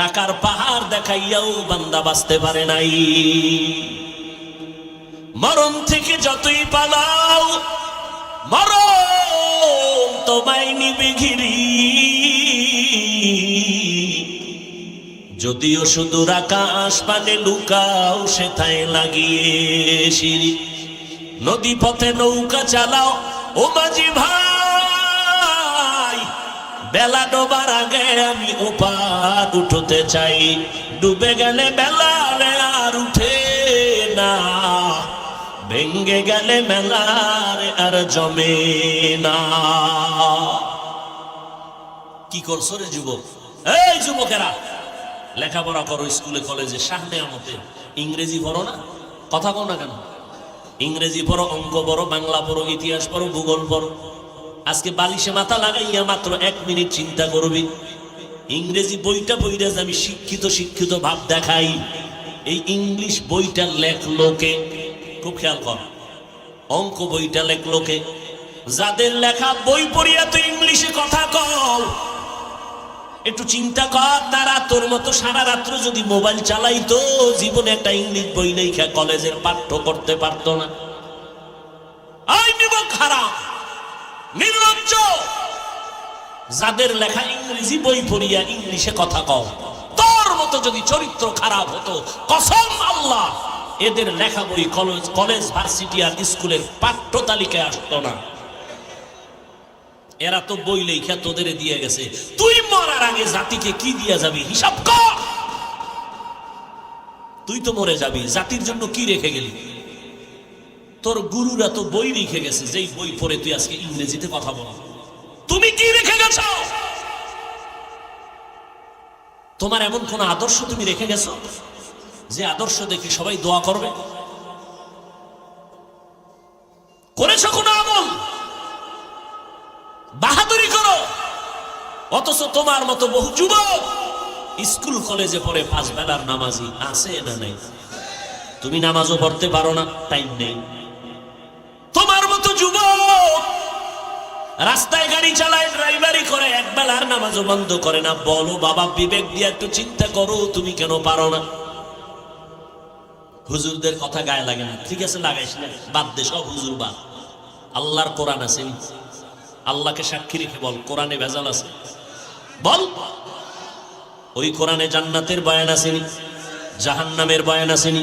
টাকার পাহাড় দেখাইয়াও বান্দা বাঁচতে পারে নাই। মরণ থেকে যতই পালাও, মরণ তোমায় নিবে ঘিরি। যদিও সুদূর আকাশ পানে লুকাও, সেথায় লাগিয়ে সিঁড়ি। নদী পথে নৌকা চালাও ও মাঝি ভাই, বেলা ডোবার আগে আমি ওপার উঠতে চাই। ডুবে গেলে বেলা আর উঠে না, ভেঙ্গে গেলে মেলার আর জমে না। কি করছো রে যুবক? এই যুবকেরা, লেখাপড়া করো স্কুলে কলেজে, সামনে আমতে ইংরেজি পড়ো না, কথা কও না কেন? ইংরেজি পড়ো, অঙ্ক পড়ো, বাংলা পড়ো, ইতিহাস পড়ো, ভূগোল পড়ো। আজকে বালিশে মাথা লাগাইয়া মাত্র 1 মিনিট চিন্তা করবি, ইংরেজি বইটা বইটা যে আমি শিক্ষিত শিক্ষিত ভাব দেখাই, এই ইংলিশ বইটা লেখলো কে? খুব খেয়াল কর। অঙ্ক বইটা লেখলো কে? যাদের লেখা বই পড়িয়া তুই ইংলিশে কথা কও, একটু চিন্তা কর, তারা তোর মতো সারা রাত্র যদি মোবাইল চালাইতো, জীবনে একটা ইংলিশ বই লেখা কলেজের পাঠ্য করতে পারতো না। আই নিমক হারাম, নির্লজ্জ, যাদের লেখা ইংরেজি বই পড়িয়া ইংলিশে কথা কও, তোর মতো যদি চরিত্র খারাপ হতো, কসম আল্লাহ, এদের লেখা বই কলেজ ভার্সিটি আর স্কুলের পাঠ্য তালিকায় আসতো না। এরা তো বই লেখা তোদের দিয়ে গেছে, তুই মরার আগে জাতিকে কি দিয়া যাবি হিসাব কর। তুই তো মরে যাবি, জাতির জন্য কি রেখে গেলি? তোর গুরুরা তো বই রেখে গেছে, যেই বই পড়ে তুই আজকে ইংরেজিতে কথা বল। তুমি কি রেখে গেছ? তোমার এমন কোন আদর্শ তুমি রেখে গেছো যে আদর্শ দেখে সবাই দোয়া করবে? করেছো কোন আমল? বাহাদুরি করো। অথচ তোমার মতো বহু যুবক স্কুল কলেজে পড়ে 5 বেলার নামাজি আছে না নাই? তুমি নামাজও পড়তে পারো না, টাইম নেই। তোমার মতো যুবক রাস্তায় গাড়ি চালায়, ড্রাইভারি করে, 1 বেলার নামাজও বন্ধ করে না। বলো বাবা, বিবেক দিয়ে একটু চিন্তা করো, তুমি কেন পারো না? হুজুরদের কথা গায়ে লাগে না, ঠিক আছে, লাগাইস না, বাদ দে, সব হুজুর বাদ। আল্লাহর কোরআন আছে, আল্লাহকে সাক্ষী রেখে বল, কোরআনে ভেজাল আছে? বল, ওই কোরআনে জান্নাতের বয়ান আসেনি, জাহান্নামের বয়ান আসেনি।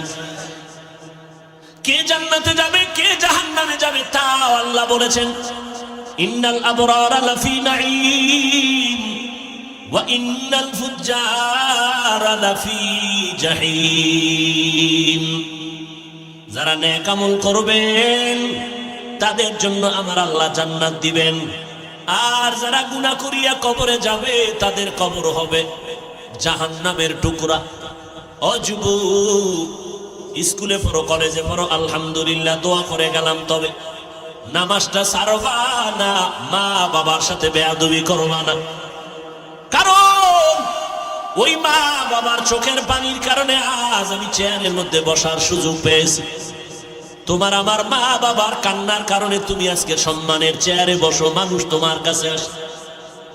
কে জান্নাতে যাবে, কে জাহান্নামে যাবে তাও আল্লাহ বলেছেন। ইন্নাল আবরারা লাফি নাঈম ওয়া ইন্নাল ফুজ্জারা লাফি জাহিম। যারা নেক আমল করবেন তাদের জন্য আমার আল্লাহ জান্নাত দিবেন, আর যারা গুনাহ করিয়া কবরে যাবে তাদের কবর হবে জাহান্নামের টুকরা। ও যুবক, স্কুলে পড়ো, কলেজে পড়ো, আলহামদুলিল্লাহ, দোয়া করে গেলাম, তবে নামাজটা ছাড়বা না, মা বাবার সাথে বেয়াদবি করবা না। কারণ ওই মা বাবার চোখের পানির কারণে আজ আমি চেয়ারের মধ্যে বসার সুযোগ পেয়েছি। তোমার আমার মা বাবার কান্নার কারণে তুমি আজকে সম্মানের চেয়ারে বসো, মানুষ তোমার কাছে আসে।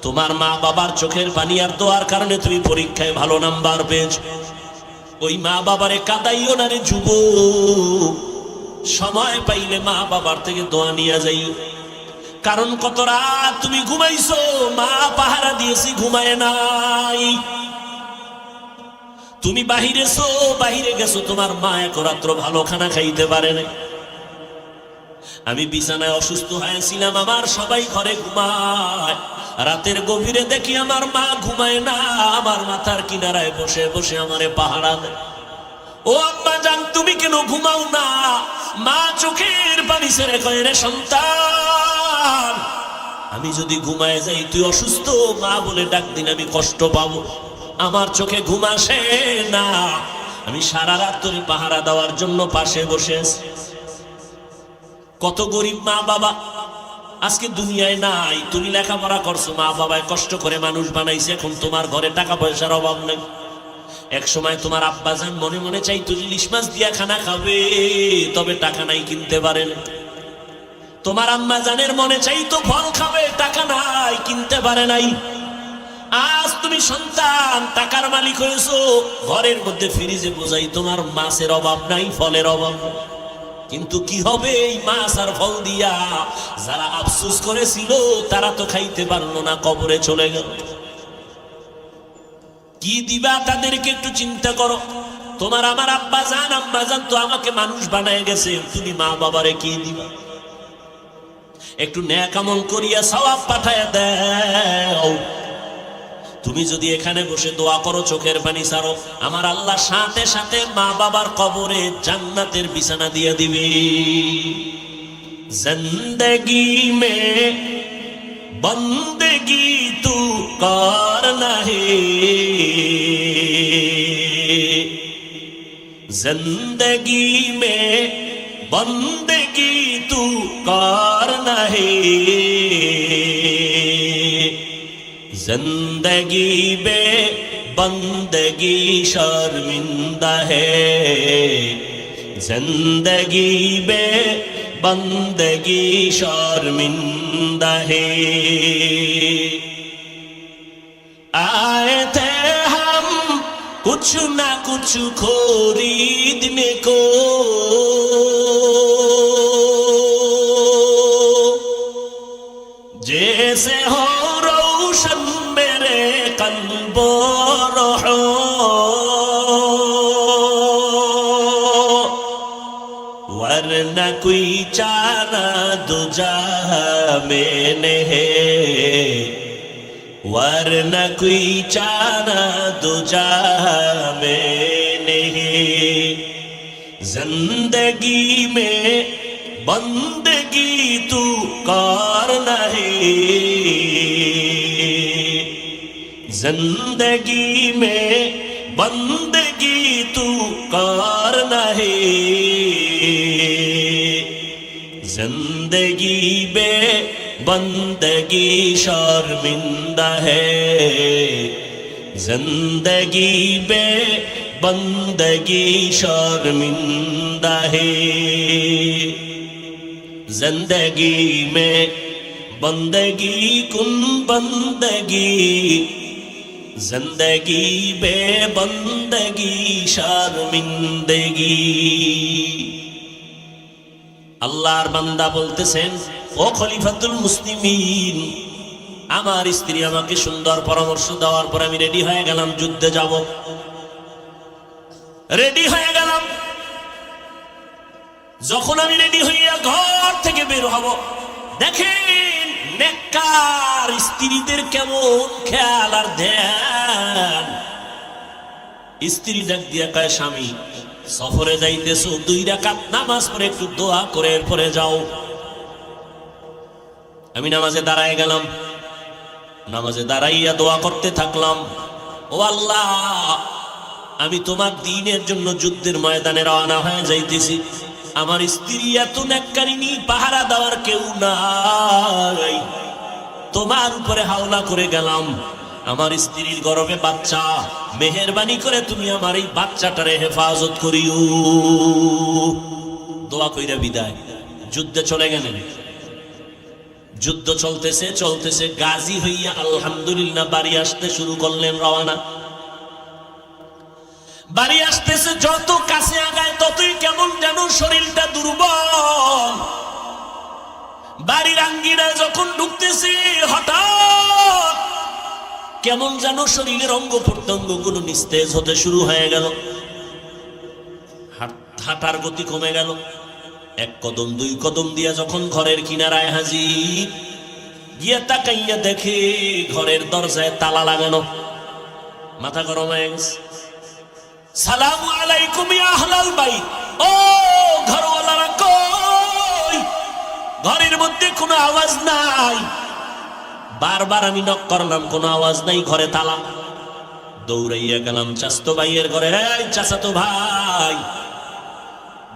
তোমার মা বাবার চোখের পানি আর দোয়ার কারণে তুমি পরীক্ষায় ভালো নাম্বার পেয়েছো। ওই মা বাবারে কাঁদাইও না রে যুবক, সময় পাইলে মা বাবার থেকে দোয়া নিয়ে যাইও। কারণ কত রাত তুমি ঘুমাইছো, মা পাহারা দিয়েছি, ঘুমায় নাই। তুমি বাহিরে গেছো, তোমার মা এক রাত্র ভালো খানা খাইতে পারে না। আমি বিছানায় অসুস্থ হয়েছিলাম, আমার সবাই ঘরে ঘুমায়, রাতের গভীরে দেখি আমার মা ঘুমায় না, আমার মাথার কিনারায় বসে বসে আমারে পাহারা দেয়। ও আম্মা জান, তুমি কেন ঘুমাও না? মা চোখের পানি ছেড়ে কয়, রে সন্তান, আমি যদি ঘুমায় যাই তুই অসুস্থ, মা বলে ডাক দিন আমি কষ্ট পাবো, আমার চোখে ঘুম আসে না, আমি সারা রাত তোরে পাহারা দেওয়ার জন্য পাশে বসে আছি। কত গরিব মা বাবা আজকে দুনিয়ায় নাই। তুমি লেখাপড়া করছো, মা বাবায় কষ্ট করে মানুষ বানাইছে, এখন তোমার ঘরে টাকা পয়সার অভাব নেই। এক সময় তোমার আব্বাজান মনে মনে চাইতো ইলিশ মাছ দিয়া খানা খাবে, তবে টাকা নাই, কিনতে পারেন। তোমার আম্মা জানের মনে চাইতো ফল খাবে, টাকা নাই, কিনতে পারে নাই। আজ তুমি সন্তান, টাকার মালিক হয়েছো, ঘরের মধ্যে ফ্রিজে বোঝাই তোমার মাছের অভাব নাই, ফলের অভাব নাই। কিন্তু কি হবে এই মাছ আর ফল দিয়া? যারা আফসোস করেছিল তারা তো খাইতে পারলো না, কবরে চলে গেল। কি দিবা তাদেরকে একটু চিন্তা করো। তোমার আমার আব্বা জান আম্মা জান তো আমাকে মানুষ বানায় গেছে, তুমি মা বাবারে কি দিবা? একটু নেক আমল করিয়া সওয়াব পাঠায় দাও। তুমি যদি এখানে বসে দোয়া করো, চোখের পানি ছাড়ো, আমার আল্লাহ সাথে সাথে মা বাবার কবরে জান্নাতের বিছানা দিয়ে দিবে। জিন্দেগি মে বন্দেগি তু করনা হে, जिंदगी में बंदगी तू करना है, जिंदगी में बंदगी शर्मिंदा है, जिंदगी में बंदगी शर्मिंदा है। आए थे हम कुछ ना कुछ खरीदने को, जैसे हो रोशन मेरे कल्बो रहो, वरना कोई चारा दूजा मैंने है, वरना कोई चारा दूजा में नहीं। जिंदगी में बंदगी तू करना है, जिंदगी में बंदगी तू करना है, जिंदगी में बंदगी शर्मिंदा है, जिंदगी में बंदगी शर्मिंदा है, जिंदगी में बंदगी कुन बंदगी, जिंदगी में बंदगी शर्मिंदगी। আল্লাহর বান্দা বলতেছেন, ও খলিফাতুল মুসলিমিন, আমার স্ত্রী আমাকে সুন্দর পরামর্শ দেওয়ার পর আমি রেডি হয়ে গেলাম, যুদ্ধে যাব, রেডি হয়ে গেলাম। যখন আমি রেডি হইয়া ঘর থেকে বের হব, দেখেন নেককার স্ত্রীদের কেমন খেয়াল আর ধ্যান। স্ত্রী ডাক দিয়া কয়, স্বামী সফরে যাইতেছো, 2 রাকাত নামাজ পড়ে একটু দোয়া করে এরপরে যাও। আমি নামাজে দাঁড়ায় গেলাম, নামাজে দাঁড়াইয়া দোয়া করতে থাকলাম, ও আল্লাহ, আমি তোমার দ্বীনের জন্য যুদ্ধের ময়দানে রওনা হয়ে যাইতেছি, আমার স্ত্রী এত নেককারিনী, পাহারা দেওয়ার কেউ নাই, তোমার উপরে হাওলা করে গেলাম, আমার স্ত্রীর গর্ভে বাচ্চা, মেহেরবানি করে তুমি আমার এই বাচ্চাটারে হেফাজত করিও। দোয়া কইরা বিদায়, যুদ্ধে চলে গেলেন। যুদ্ধ চলতেছে চলতেছে, গাজী হইয়া আলহামদুলিল্লাহ বাড়ি আসতে শুরু করলেন, রওনা। বাড়ি আসতেছে, যত কাছে আগায় ততই কেমন যেন শরীরটা দুর্বল। বাড়ির আঙ্গিনায় যখন ঢুকতেছি, হঠাৎ কেমন যেন শরীরের অঙ্গ প্রত্যঙ্গ গুলো নিস্তেজ হতে শুরু হয়ে গেল, হাঁটার গতি কমে গেল। এক কদম দুই কদম দিয়া যখন ঘরের কিনারায় হাজির, গিয়া তাকাইয়া দেখে ঘরের দরজায় তালা লাগানো। মাথা গরম হয়ে গেছে। সালামু আলাইকুম ইয়া আহলাল বাইত, ও ঘরওয়ালারা কই? ঘরের মধ্যে কোনো আওয়াজ নাই। বারবার আমি নক করলাম, কোনো আওয়াজ নাই, ঘরে তালা। দৌড়াইয়া গেলাম চাচাতো ভাইয়ের ঘরে। এই চাচাতো ভাই,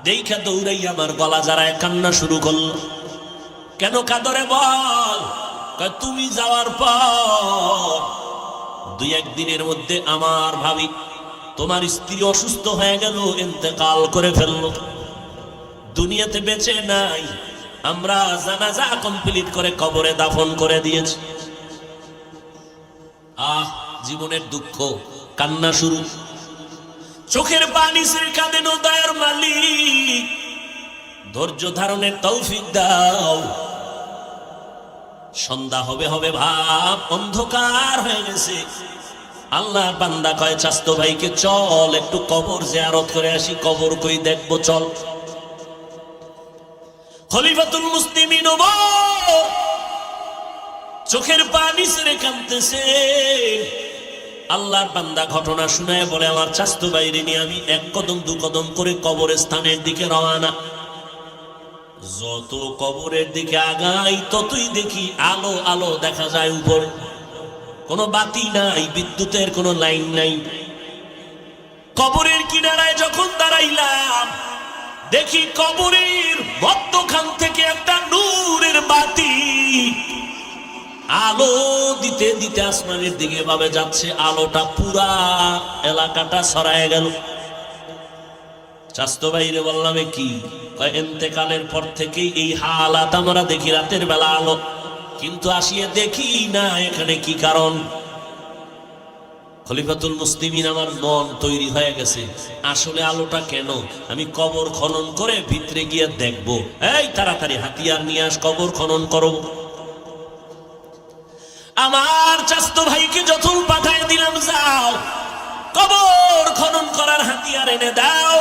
দেখা দৌড়াইয়া আমার গলা জড়ায় কান্না শুরু করলো। কেন কাঁদরে বল? তুমি যাওয়ার পর দুই একদিনের মধ্যে আমার ভাবি, তোমার স্ত্রী অসুস্থ হয়ে গেল, ইন্তেকাল করে ফেললো, দুনিয়াতে বেঁচে নাই। আমরা জানাজা কমপ্লিট করে কবরে দাফন করে দিয়েছি। জীবনের দুঃখ, কান্না শুরু। চোখের পানি ছেড়ে কাঁদেন ও দয়ার মালিক, ধৈর্য ধারণের তৌফিক দাও। সন্ধ্যা হবে হবে ভাব, অন্ধকার হয়ে গেছে। আল্লাহর বান্দা কয় চাচাতো ভাইকে, চল একটু কবর জিয়ারত করে আসি। কবর কই দেখবো, চল। খলিফাতুল মুসলিমিন ওমর চোখের পানি ছেড়ে কাঁদতেছে। আল্লাহর বান্দা ঘটনা শুনায় বলে, আমার চাচাতো ভাইরে নিয়ে আমি এক কদম দু কদম করে কবরস্থানের দিকে রওনা। যত কবরের দিকে আগাই ততই দেখি আলো আলো দেখা যায় উপরে। কোনো বাতি নাই, বিদ্যুতের কোনো লাইন নাই। কবরের কিনারায় যখন দাঁড়াইলাম, দেখি কবরের মধ্যখান থেকে একটা নূরের বাতি আলো দিতে দিতে আসমানের দিকে ভাবে যাচ্ছে। আলোটা পুরা এলাকাটা ছড়ায় গেল। চাচাতো ভাইরে বললাম, কি? ইন্তেকালের পর থেকেই এই হালাত আমরা দেখি, রাতের বেলা আলো, কিন্তু আসিয়ে দেখি না এখানে কি কারণ। খলিফাতুল মুসলিমিন, আমার মন তৈরি হয়ে গেছে, আসলে আলোটা কেন? আমি কবর খনন করে ভিতরে গিয়ে দেখব। এই তাড়াতাড়ি হাতিয়ার নিয়ে আস, কবর খনন করো। আমার চাচাতো ভাইকে যখন পাঠায় দিলাম, যাও কবর খনন করার হাতিয়ার এনে দাও।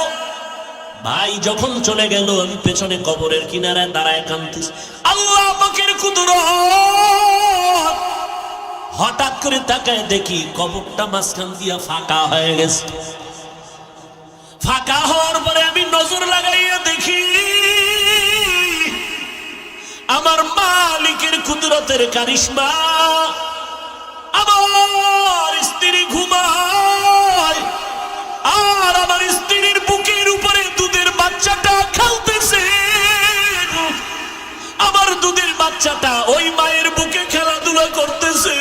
ভাই যখন চলে গেল, আমি পেছনে কবরের কিনারায় দাঁড়ায় কাঁদতেছি। আল্লাহ পাকের কুদরত! হঠাৎ করে তাকায় দেখি কবরটা মাঝখান দিয়া ফাঁকা হয়ে গেছে। ফাঁকা হওয়ার পরে আমি নজর লাগাইয়া দেখি আমার মালিকের কুদরতের কারিশমা। আমার স্ত্রী ঘুমায়, আর আমার স্ত্রীর বুকের উপরে দুধের বাচ্চাটা খেলতেছে। আমার দুধের বাচ্চাটা ওই মায়ের বুকে খেলাধুলা করতেছে।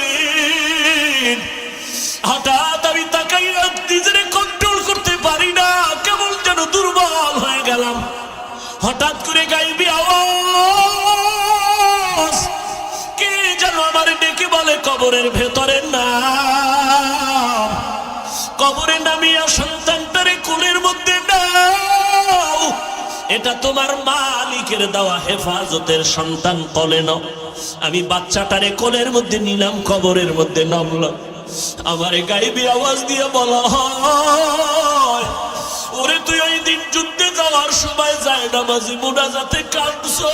হঠাৎ আমি তাকাইয়া নিজের কন্ট্রোল করতে পারি না, কেমন যেন দুর্বল হয়ে গেলাম। হঠাৎ করে গাইবি আওয়াজ, কে যেন আমার ডেকে বলে কবরের ভেতরের নাম। কবরে নামিয়া সন্তানটারে কোলের মধ্যে নাও, এটা তোমার মালিকের দেওয়া হেফাজতের সন্তান, কোলে নাও। আমি বাচ্চাটারে কোলের মধ্যে নিলাম, কবরের মধ্যে নামলাম। আমার গাইবি আওয়াজ দিয়ে বলা হয়, ওরে তুই ওই দিন যুদ্ধে যাওয়ার সময় যায় নামাজি মুনাজাতে কাঁদছো,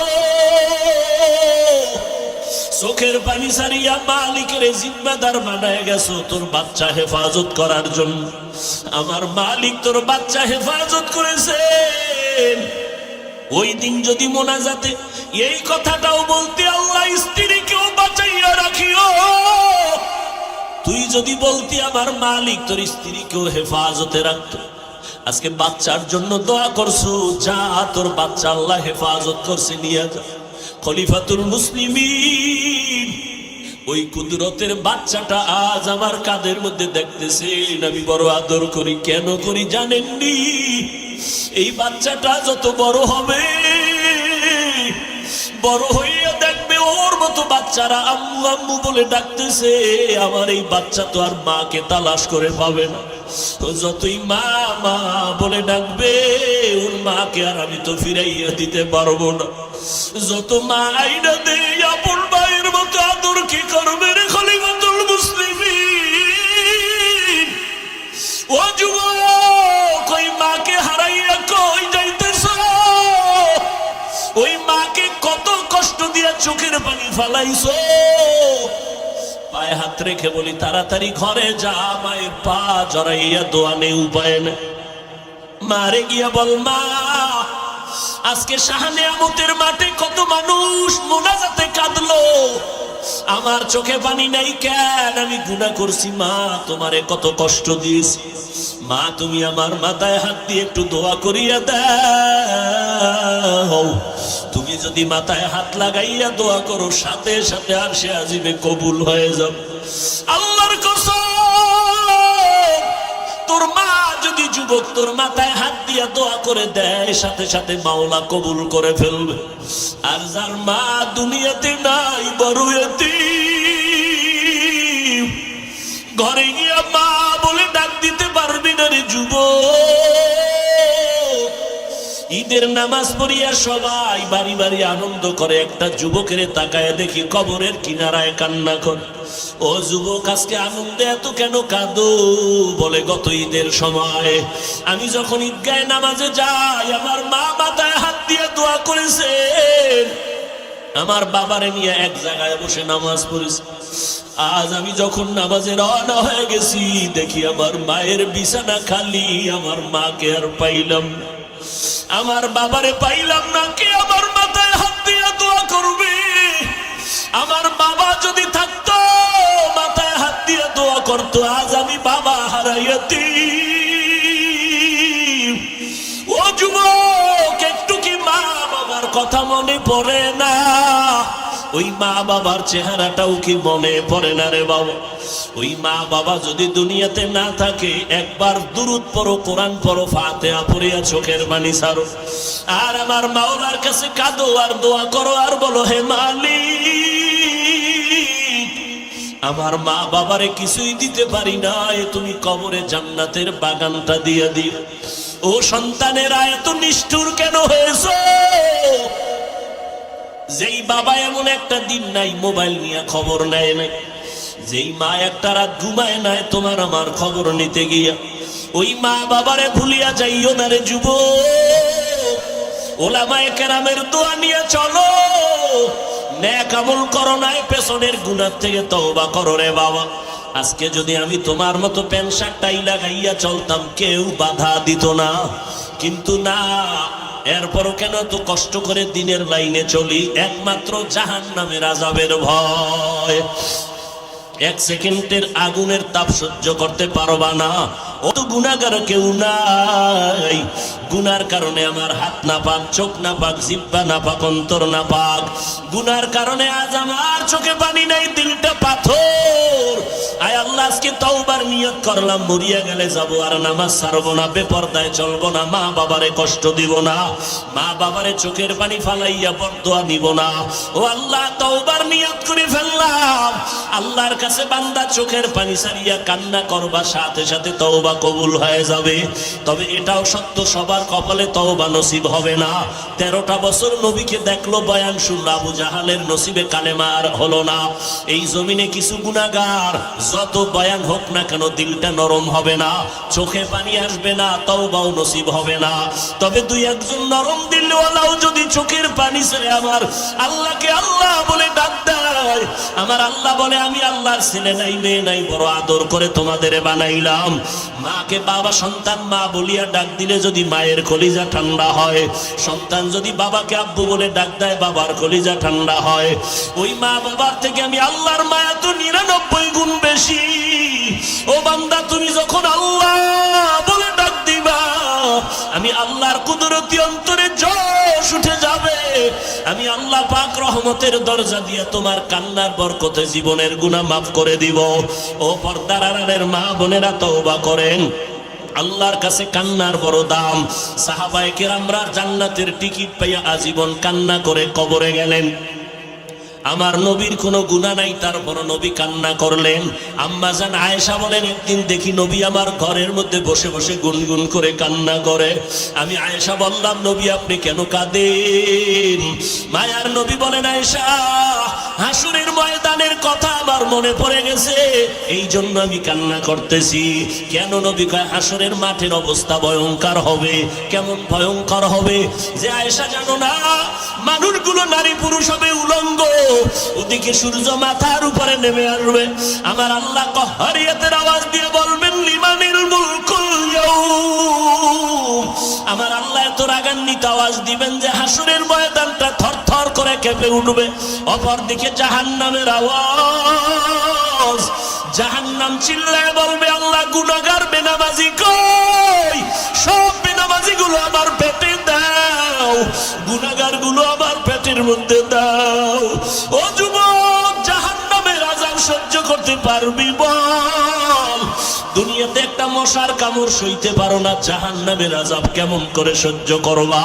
চোখের পানি সারিয়া মালিকের জিম্মেদার বানায় গেছো তোর বাচ্চা হেফাজত করার জন্য। আমার মালিক তোর বাচ্চা হেফাজত করেছেন। ওই দিন যদি মোনাজাতে এই কথাটাও বলতে, আল্লাহ স্ত্রীকেও বাঁচাইয়া রাখিও, তুই যদি বলতি আমার মালিক তোর স্ত্রীকেও হেফাজতে রাখতো। আজকে বাচ্চার জন্য দোয়া করছো, যা তোর বাচ্চা আল্লাহ হেফাজত করছে, নিয়ে যা। খলিফাতুল মুসলিমিন ওই কুদরতের বাচ্চাটা আজ আমার কাঁধের মধ্যে দেখতেছেন। আমি বড় আদর করি, কেন করি জানেননি? এই বাচ্চাটা যত বড় হবে, বড় হইয়া দেখবে ওর মতো বাচ্চারা আম্মু আম্মু বলে ডাকতেছে। আমার এই বাচ্চা তো আর মাকে তালাশ করে পাবে না, যতই মা মা বলে ডাকবে ওর মাকে আর আমি তো ফিরাইয়া দিতে পারবো না। যত মা আইনা দেয় আপন মায়ের মতো আদর কি করবে রে খলিফাতুল মুসলিমিন? চোখের পানি ফালাইছো। পায়ে হাত রেখে বলি তাড়াতাড়ি ঘরে যা, মায়ের পা জড়াইয়া দোয়া নেই, উপায় নেই। মারে গিয়া বল মা, আজকে শাহনেয়ামতের মাঠে কত মানুষ মোনাজাতে কাঁদলো, আমার চোখে পানি নাই কেন? আমি গুনাহ করছি মা, তোমারে কত কষ্ট দিয়েছি। মা তুমি আমার মাথায় হাত দিয়ে একটু দোয়া করিয়া দাও। তুমি যদি মাথায় হাত লাগাইয়া দোয়া করো, সাথে সাথে আরশে আজিমে কবুল হয়ে যাবে। আল্লাহর কসম, তোর মা যদি যুবক তোর মাথায় হাত দিয়া দোয়া করে দেয়, সাথে সাথে মাওলা কবুল করে ফেলবে। আর যার মা দুনিয়াতে নাই, বড় এতিম, ঘরে গিয়া মা বলে ডাক দিতে পারবি না রে যুবক। ঈদের নামাজ পড়িয়া সবাই বাড়ি বাড়ি আনন্দ করে, একটা যুবকের তাকায় দেখি কবরের কিনারায় কান্না করে। ও যুবক, আজকে আনন্দে এত কেন কাঁদো? বলে গত ঈদের সময় আমি যখন ঈদগাহে নামাজে যাই, আমার মা মাথায় হাত দিয়ে দোয়া করেছে, আমার বাবারে নিয়ে এক জায়গায় বসে নামাজ পড়েছে। আজ আমি যখন নামাজে রওনা হয়ে গেছি, দেখি আমার মায়ের বিছানা খালি, আমার মাকে আর পাইলাম না, আমার বাবারে পাইলাম না। কে আমার মাথায় হাত দিয়ে দোয়া করবে? আমার বাবা যদি থাকতো, মাথায় হাত দিয়ে দোয়া করতো, আজ আমি বাবা হারাইয়াছি। ও যুবক, একটু কি মা বাবার কথা মনে পড়ে না? ওই মা বাবার চেহারাটাও কি মনে পড়ে না রে বাবা? ওই মা বাবা যদি দুনিয়াতে না থাকে, একবার দুরূদ পড়ো, কোরআন পড়ো, ফাতিহা পড়িয়া চোখের পানি ছাড়ো, আর আমার মাওলার কাছে কাঁদো আর দোয়া করো, আর বলো হে মালিক, আমার মা বাবারে কিছুই দিতে পারি না, তুমি কবরে জান্নাতের বাগানটা দিয়ে দিও। ও সন্তানেরা এত নিষ্ঠুর কেন হয়েছো? যেই বাবা এমন একটা দিন নাই মোবাইল নিয়ে খবর নেয় নাই, যেই মা একটা রাত ঘুমায় নাই তোমার আমার খবর নিতে গিয়া, ওই মা বাবারে ভুলিয়া যাইও না রে যুবক। ওলামায়ে কেরামের দোয়া নিয়ে চলো, নেক আমল করো নাই, পেছনের গুনাহ থেকে তওবা করো রে বাবা। আজকে যদি আমি তোমার মতো প্যান্ট শার্ট টাই লাগাইয়া চলতাম, কেউ বাধা দিত না, কিন্তু না, এরপরও কেন তো কষ্ট করে দিনের লাইনে চলি? একমাত্র জাহান্নামের আযাবের ভয়। এক সেকেন্ডের আগুনের তাপ সহ্য করতে পারবা না, অত গুনাহগার কেউ নাই। গুনার কারণে আমার হাত না পাক, চোখ না পাক, জিহ্বা না পাক, অন্তর না পাক। গুনার কারণে আজ আমার চোখে পানি নাই, দিলটা পাথর। আয় আল্লাহ, আজকে তওবার নিয়ত করলাম, মরিয়া গেলে যাব আর নামাজ ছাড়বো না, বেপরদায় চলবো না, মা বাবারে কষ্ট দিব না, মা বাবারে চোখের পানি ফালাইয়া বরদোয়া নিব না। ও আল্লাহ, তওবার নিয়ত করে ফেললাম। আল্লাহর কাছে বান্দা চোখের পানি ছাড়িয়া কান্না করবা, সাথে সাথে তওবা কবুল হয়ে যাবে। তবে এটাও সত্য, সবার কপালে তওবা নসিব হবে না। 13টা বছর নবীকে দেখলো, বয়ান শুনলো, আবু জাহালের নসিবে কালেমা আর হলো না। এই জমিনে কিছু গুনাহগার, যত বয়ান হোক না কেন, দিলটা নরম হবে না, চোখে পানি আসবে না, তওবাও নসিব হবে না। তবে দুই একজন নরম দিলওয়ালাও যদি চোখের পানি ছেড়ে আমার আল্লাহকে আল্লাহ বলে ডাক দেয়, আমার আল্লাহ বলে আমি আল্লাহর ছেলে নাই, মেয়ে নাই, বড় আদর করে তোমাদের বানাইলাম। মাকে বাবা, সন্তান মা বলিয়া ডাক দিলে যদি মায়ের কলিজা ঠান্ডা হয়, সন্তান যদি বাবাকে আব্বু বলে ডাক দেয়, বাবার কলিজা ঠান্ডা হয়। ওই মা বাবার থেকে আমি আল্লাহর মায়া তো 99 গুণ বেশি। ও বান্দা, তুমি যখন আল্লাহ বলে ডাক দিবা, আমি আল্লাহর কুদরতি অন্তরে জোশ উঠে যাবে। আমি আল্লাহ পাক রহমতের দরজা দিয়ে তোমার কান্নার বরকতে জীবনের গুনাহ মাফ করে দিব। ও পর্দার আড়ালের মা বোনেরা, তওবা করেন, আল্লাহর কাছে কান্নার বড় দাম। সাহাবায়ে কেরামরা জান্নাতের টিকিট পাইয়া আজীবন কান্না করে কবরে গেলেন। আমার নবীর কোনো গুনাহ নাই, তারপর নবী কান্না করলেন। আম্মা জান আয়েশা বলেন, একদিন দেখি নবী আমার ঘরের মধ্যে বসে বসে গুনগুন করে কান্না করে। আমি আয়েশা বললাম, নবী আপনি কেন কাঁদেন? মায়ার নবী বলেন, আয়েশা, হাসরের ময়দানের কথা আমার মনে পড়ে গেছে, এই জন্য আমি কান্না করতেছি। কেন নবী কয়, হাসরের মাঠের অবস্থা ভয়ঙ্কর হবে। কেমন ভয়ঙ্কর হবে? যে আয়েশা জানো না, মানুষগুলো নারী পুরুষ হবে উলঙ্গ, ওদিকে সূর্য মাথার উপরে নেমে আসবে। আমার আল্লাহ কহরিয়াতের আওয়াজ দিয়ে বলবেন লিমানিল মুলকুল ইয়াউম। আমার আল্লাহ এত রাগান্বিত আওয়াজ দিবেন যে হাসরের ময়দানটা থরথর করে কেঁপে উঠবে। অপরদিকে জাহান্নামের আওয়াজ, জাহান্নাম চিল্লায় বলবে আল্লাহ গুনাহগার বেনামাজি কই? সব বেনামাজি গুলো আমার পেটে দাও, গুনাহগার গুলো আমার পেটের মধ্যে দাও। ও যুবক, জাহান্নামের আযাব সহ্য করতে পারবি বল? দুনিয়াতে একটা মশার কামড় সইতে পারো না, জাহান্নামের আযাব কেমন করে সহ্য করবা?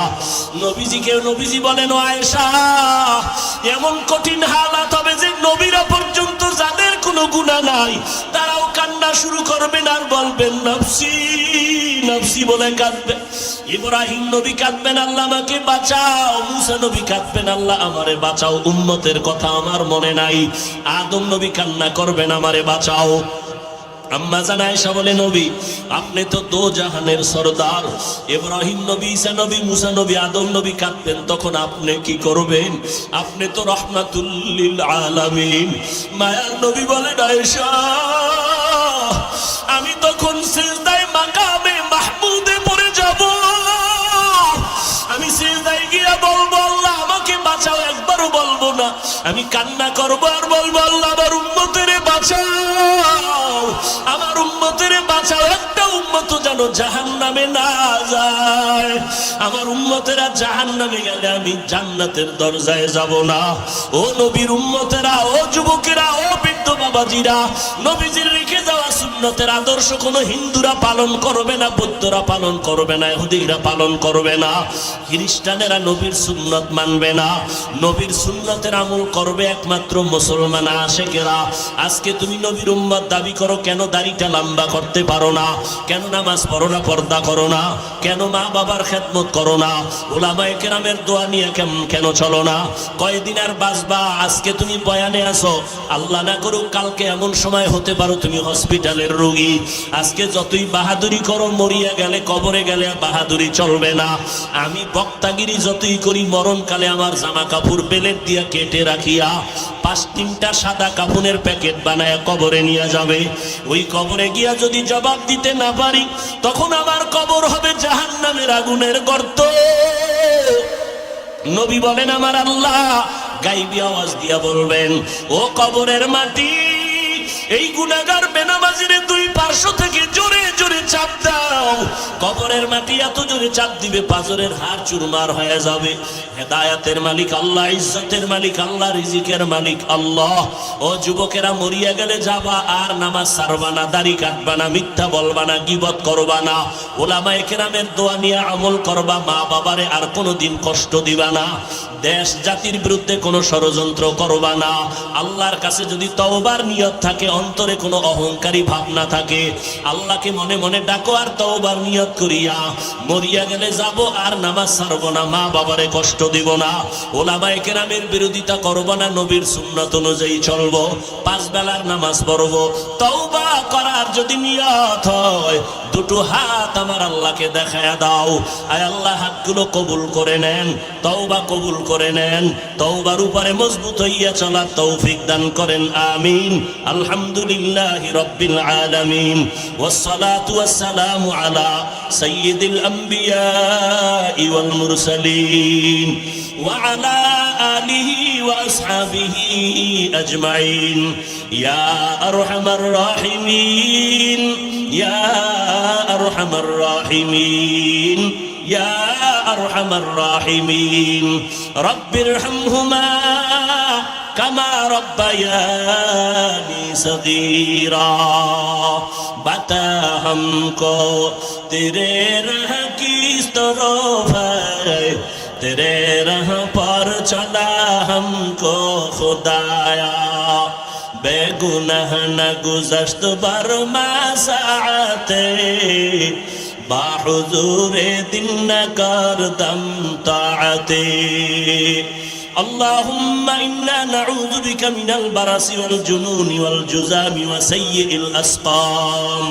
নবীজি বলেন ও আয়েশা, এমন কঠিন হালাত হবে যে নবীরা পর্যন্ত যাদের কোনো গুনাহ নাই তারাও কান্না শুরু করবেন আর বলবেন নফসি নফসি বলে কাঁদবে। ইব্রাহিম নবী কাঁদবেন আল্লাহ আমাকে বাঁচাও, মুসা নবী কাঁদবেন আল্লাহ আমারে বাঁচাও, উম্মতের কথা আমার মনে নাই। আদম নবী কান্না করবেন আমারে বাঁচাও। আম্মা জান আয়েশা বলে নবী আপনি তো দো জাহানের সরদার। ইব্রাহিম নবী, ঈসা নবী, মুসা নবী, আদম নবী কাঁদবেন, তখন আপনি কি করবেন? আপনি তো রাহমাতুল লিল আলামিন। মায়ার নবী বলেন আয়েশা আমি তখন সিজদায় মাকামে মাহমুদে পড়ে যাব। আমি সিজদায় গিয়ে বলবো আল্লাহ আমাকে বাঁচাও, একবারও বলবো না। আমি কান্না করবো আর বলবো আল্লাহ আমার উম্মতের বাঁচাও, আমার উম্মতের বাঁচাও। একটা উম্মত যেন জাহান্নামে না যায়। আমার উম্মতেরা জাহান্নামে গেলে আমি জান্নাতের দরজায় যাব না। ও নবীর উম্মতেরা, ও যুবকেরা, ও বৃদ্ধ বাবাজিরা, নবীজির রেখে যাওয়া সুন্নতের আদর্শ কোনো হিন্দুরা পালন করবে না, বৌদ্ধরা পালন করবে না, ইহুদিরা পালন করবে না, খ্রিস্টানেরা নবীর সুন্নত মানবে না। নবীর সুন্নতের আমল করবে একমাত্র মুসলমান আশেকেরা। আজকে তুমি নবীর উম্মত দাবি করো, কেন দাড়িটা লম্বা করতে পারো না? কেন নামাজ পড়ো না, পর্দা করো না? কেন মা বাবার খেদমত করো না? উলামায়ে কেরামের দোয়া নিয়ে কেন চলো না? কয়দিন আর বাঁচবা? আজকে তুমি বয়ানে আসো, আল্লাহ না করুক কালকে এমন সময় হতে পারো তুমি হসপিটালের রোগী। আজকে যতই বাহাদুরি করো, মরিয়া গেলে কবরে গেলে বাহাদুরি চলবে না। আমি বক্তাগিরি যতই করি, মরণকালে আমার জামা কাপড় বেলেট দিয়া কেটে রাখিয়া 5-3টা সাদা কাপড়ের প্যাকেট বানায় কবরে নিয়ে যাবে। ওই কবরে গিয়া যদি জবাব দিতে না পারি, তখন আমার কবর হবে জাহান্নামের আগুনের গর্ত। নবী বলেন আমার আল্লাহ গাইবী আওয়াজ দিয়া বলবেন ও কবরের মাটি, এই গুনাহগার বেনামাজিরে দুই পার্শ্ব থেকে জোরে জোরে চাপ দাও। কবরের মাটি এত জোরে চাপ দিবে পাজরের হাড় চুরমার হয়ে যাবে। হেদায়েতের মালিক আল্লাহ, ইজ্জতের মালিক আল্লাহ, রিজিকের মালিক আল্লাহ। ও যুবকেরা, মরিয়া গেলে যাবা আর নামাজ ছাড়বা না, দাড়ি কাটবা না, মিথ্যা বলবা না, গীবত করবা না, উলামায়ে কেরামের দোয়া নিয়ে আমল করবা, মা বাবারে আর কোনোদিন কষ্ট দিবা না, দেশ জাতির বিরুদ্ধে কোনো ষড়যন্ত্র করবা না। আল্লাহর কাছে যদি তওবার নিয়ত থাকে, অন্তরে কোনো অহংকারী ভাবনা থাকে, আল্লাহকে মনে মনে ডাকো আর তওবার নিয়ত করিয়া মরিয়া গেলে যাব আর নামাজ ছাড়ব না, মা বাবারে কষ্ট দিব না, উলামায়ে কেরামের বিরোধিতা করব না, নবীর সুন্নাত অনুযায়ী চলব, 5 বেলার নামাজ পড়ব। তওবা করার যদি নিয়ত হয়, দুটো হাত আমার আল্লাহকে দেখায়া দাও। আয় আল্লাহ হাতগুলো কবুল করে নেন, তওবা কবুল করে নেন, তওবার উপরে মজবুত হইয়া চলার তৌফিক দান করেন, আমিন। আলহামদুলিল্লাহি রাব্বিল আলামিন, ওয়াসসালাতু ওয়াসসালামু আলা সাইয়্যিদিল আম্বিয়া ওয়াল মুরসালিন ওয়া আলা আলিহি ওয়া আসহাবিহি আজমাইন। ইয়া আরহামার রাহিমিন, ইয়া আরহামার রাহিমিন, ইয়া আরহামার রাহিমিন। রব্বিরহামহুমা কামা রব্বায়ানি সগীরা। বাতা হামকো তেরে রাহ কি তরফ है, तेरे राह पर चला हमको खुदाया। बेगुनाह न गुज़श्त बरमा साते, बाहुज़ूरे दिन न करदम ताअते। اللهم إنا نعوذ بك من البرص والجنون والجذام وسيء الأسقام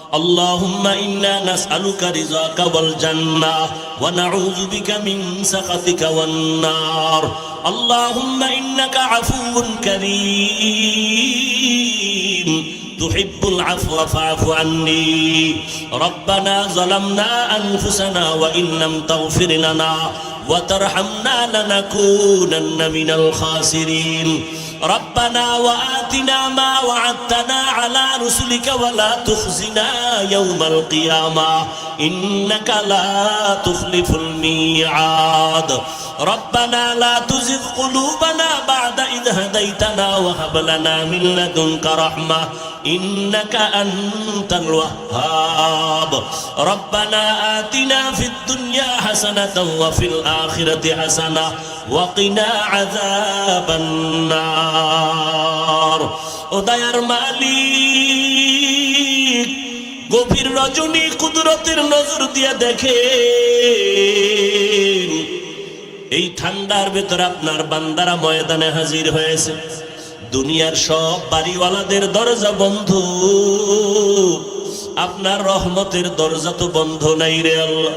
اللهم إنا نسألك رضاك والجنة ونعوذ بك من سخطك والنار اللهم إنك عفو كريم تحب العفو فاعف عني ربنا ظلمنا أنفسنا وإن لم تغفر لنا وترحمنا لنكونن من الخاسرين ربنا وآتنا ما وعدتنا على رسلك ولا تخزنا يوم القيامة إنك لا تخلف الميعاد ربنا لا تزغ قلوبنا بعد إذ هديتنا وهب لنا من لدنك رحمة إنك أنت الوهاب ربنا آتنا في الدنيا حسنة وفي الآخرة حسنة وقنا عذاب النار উদয়ার মালিক গভীর রজনী কুদরতের নজর দিয়ে দেখেন এই ঠান্ডার ভেতর আপনার বান্দারা ময়দানে হাজির হয়েছে দুনিয়ার সব বাড়িওয়ালাদের দরজা বন্ধ আপনার রহমতের দরজা তো বন্ধ নাই রে আল্লাহ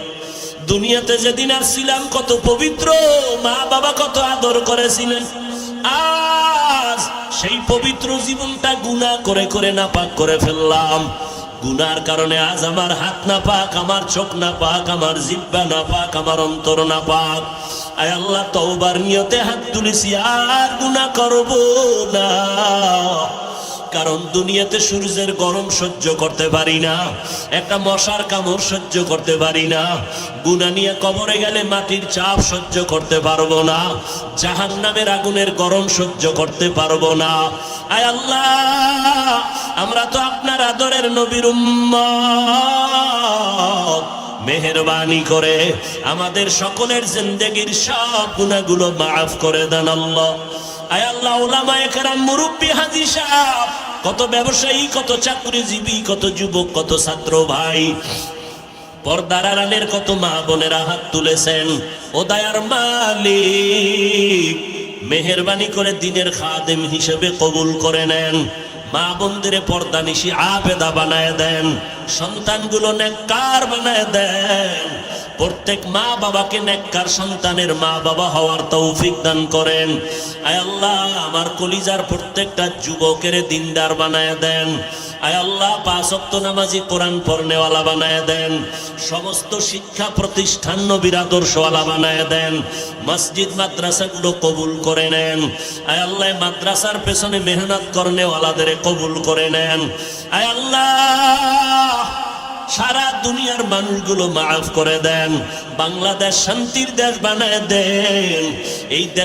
দুনিয়াতে যেদিন আসছিলাম কত পবিত্র মা বাবা কত আদর করেছিলেন আজ সেই পবিত্র জীবনটা গুনাহ করে করে নাপাক করে ফেললাম গুনার কারণে আজ আমার হাত নাপাক আমার চোখ নাপাক আমার জিহ্বা নাপাক আমার অন্তর নাপাক আয় আল্লাহ তওবার নিয়তে হাত তুলেছি আর গুনাহ করব না কারণ দুনিয়াতে সূর্যের গরম সহ্য করতে পারি না একটা মশার কামড় সহ্য করতে পারি না গুনাহ নিয়ে কবরে গেলে মাটির চাপ সহ্য করতে পারবো না জাহান্নামের আগুনের গরম সহ্য করতে পারবো না আয় আল্লাহ আমরা তো আপনার আদরের নবীর উম্মত মেহেরবানি করে আমাদের সকলের জিন্দেগীর সব গুনাহগুলো মাফ করে দেন আল্লাহ আয় আল্লাহ উলামায়ে কেরাম মুরব্বি হাজী সাহেব কত ব্যবসায়ী কত চাকরিজীবী কত যুবক কত ছাত্র ভাই পর্দার আড়ালের কত মা বোনেরা হাত তুলেছেন ও দয়ার মালিক মেহেরবানি করে দিনের খাদেম হিসেবে কবুল করে নেন মা বোনদের পর্দা নিশি আবেদা বানায় দেন সন্তানগুলো নেককার বানায় দেন প্রত্যেক মা বাবাকে নেককার সন্তানের মা বাবা হওয়ার তৌফিক দান করেন আয় আল্লাহ আমার কলিজার প্রত্যেকটা যুবকের দিনদার বানায় দেন আয় আল্লাহ পাঁচ ওয়াক্ত নামাজি কোরআন পড়নেওয়ালা বানায় দেন সমস্ত শিক্ষা প্রতিষ্ঠান নবীর আদর্শওয়ালা বানায় দেন মসজিদ মাদ্রাসাগুলো কবুল করে নেন আয় আল্লাহ মাদ্রাসার পেছনে মেহনত করনেওয়ালাদের কবুল করে নেন আয় আল্লাহ সারা দুনিয়ার মানুষগুলো মাফ করে দেন বাংলাদেশ শান্তির দেশ বানায় দেন এই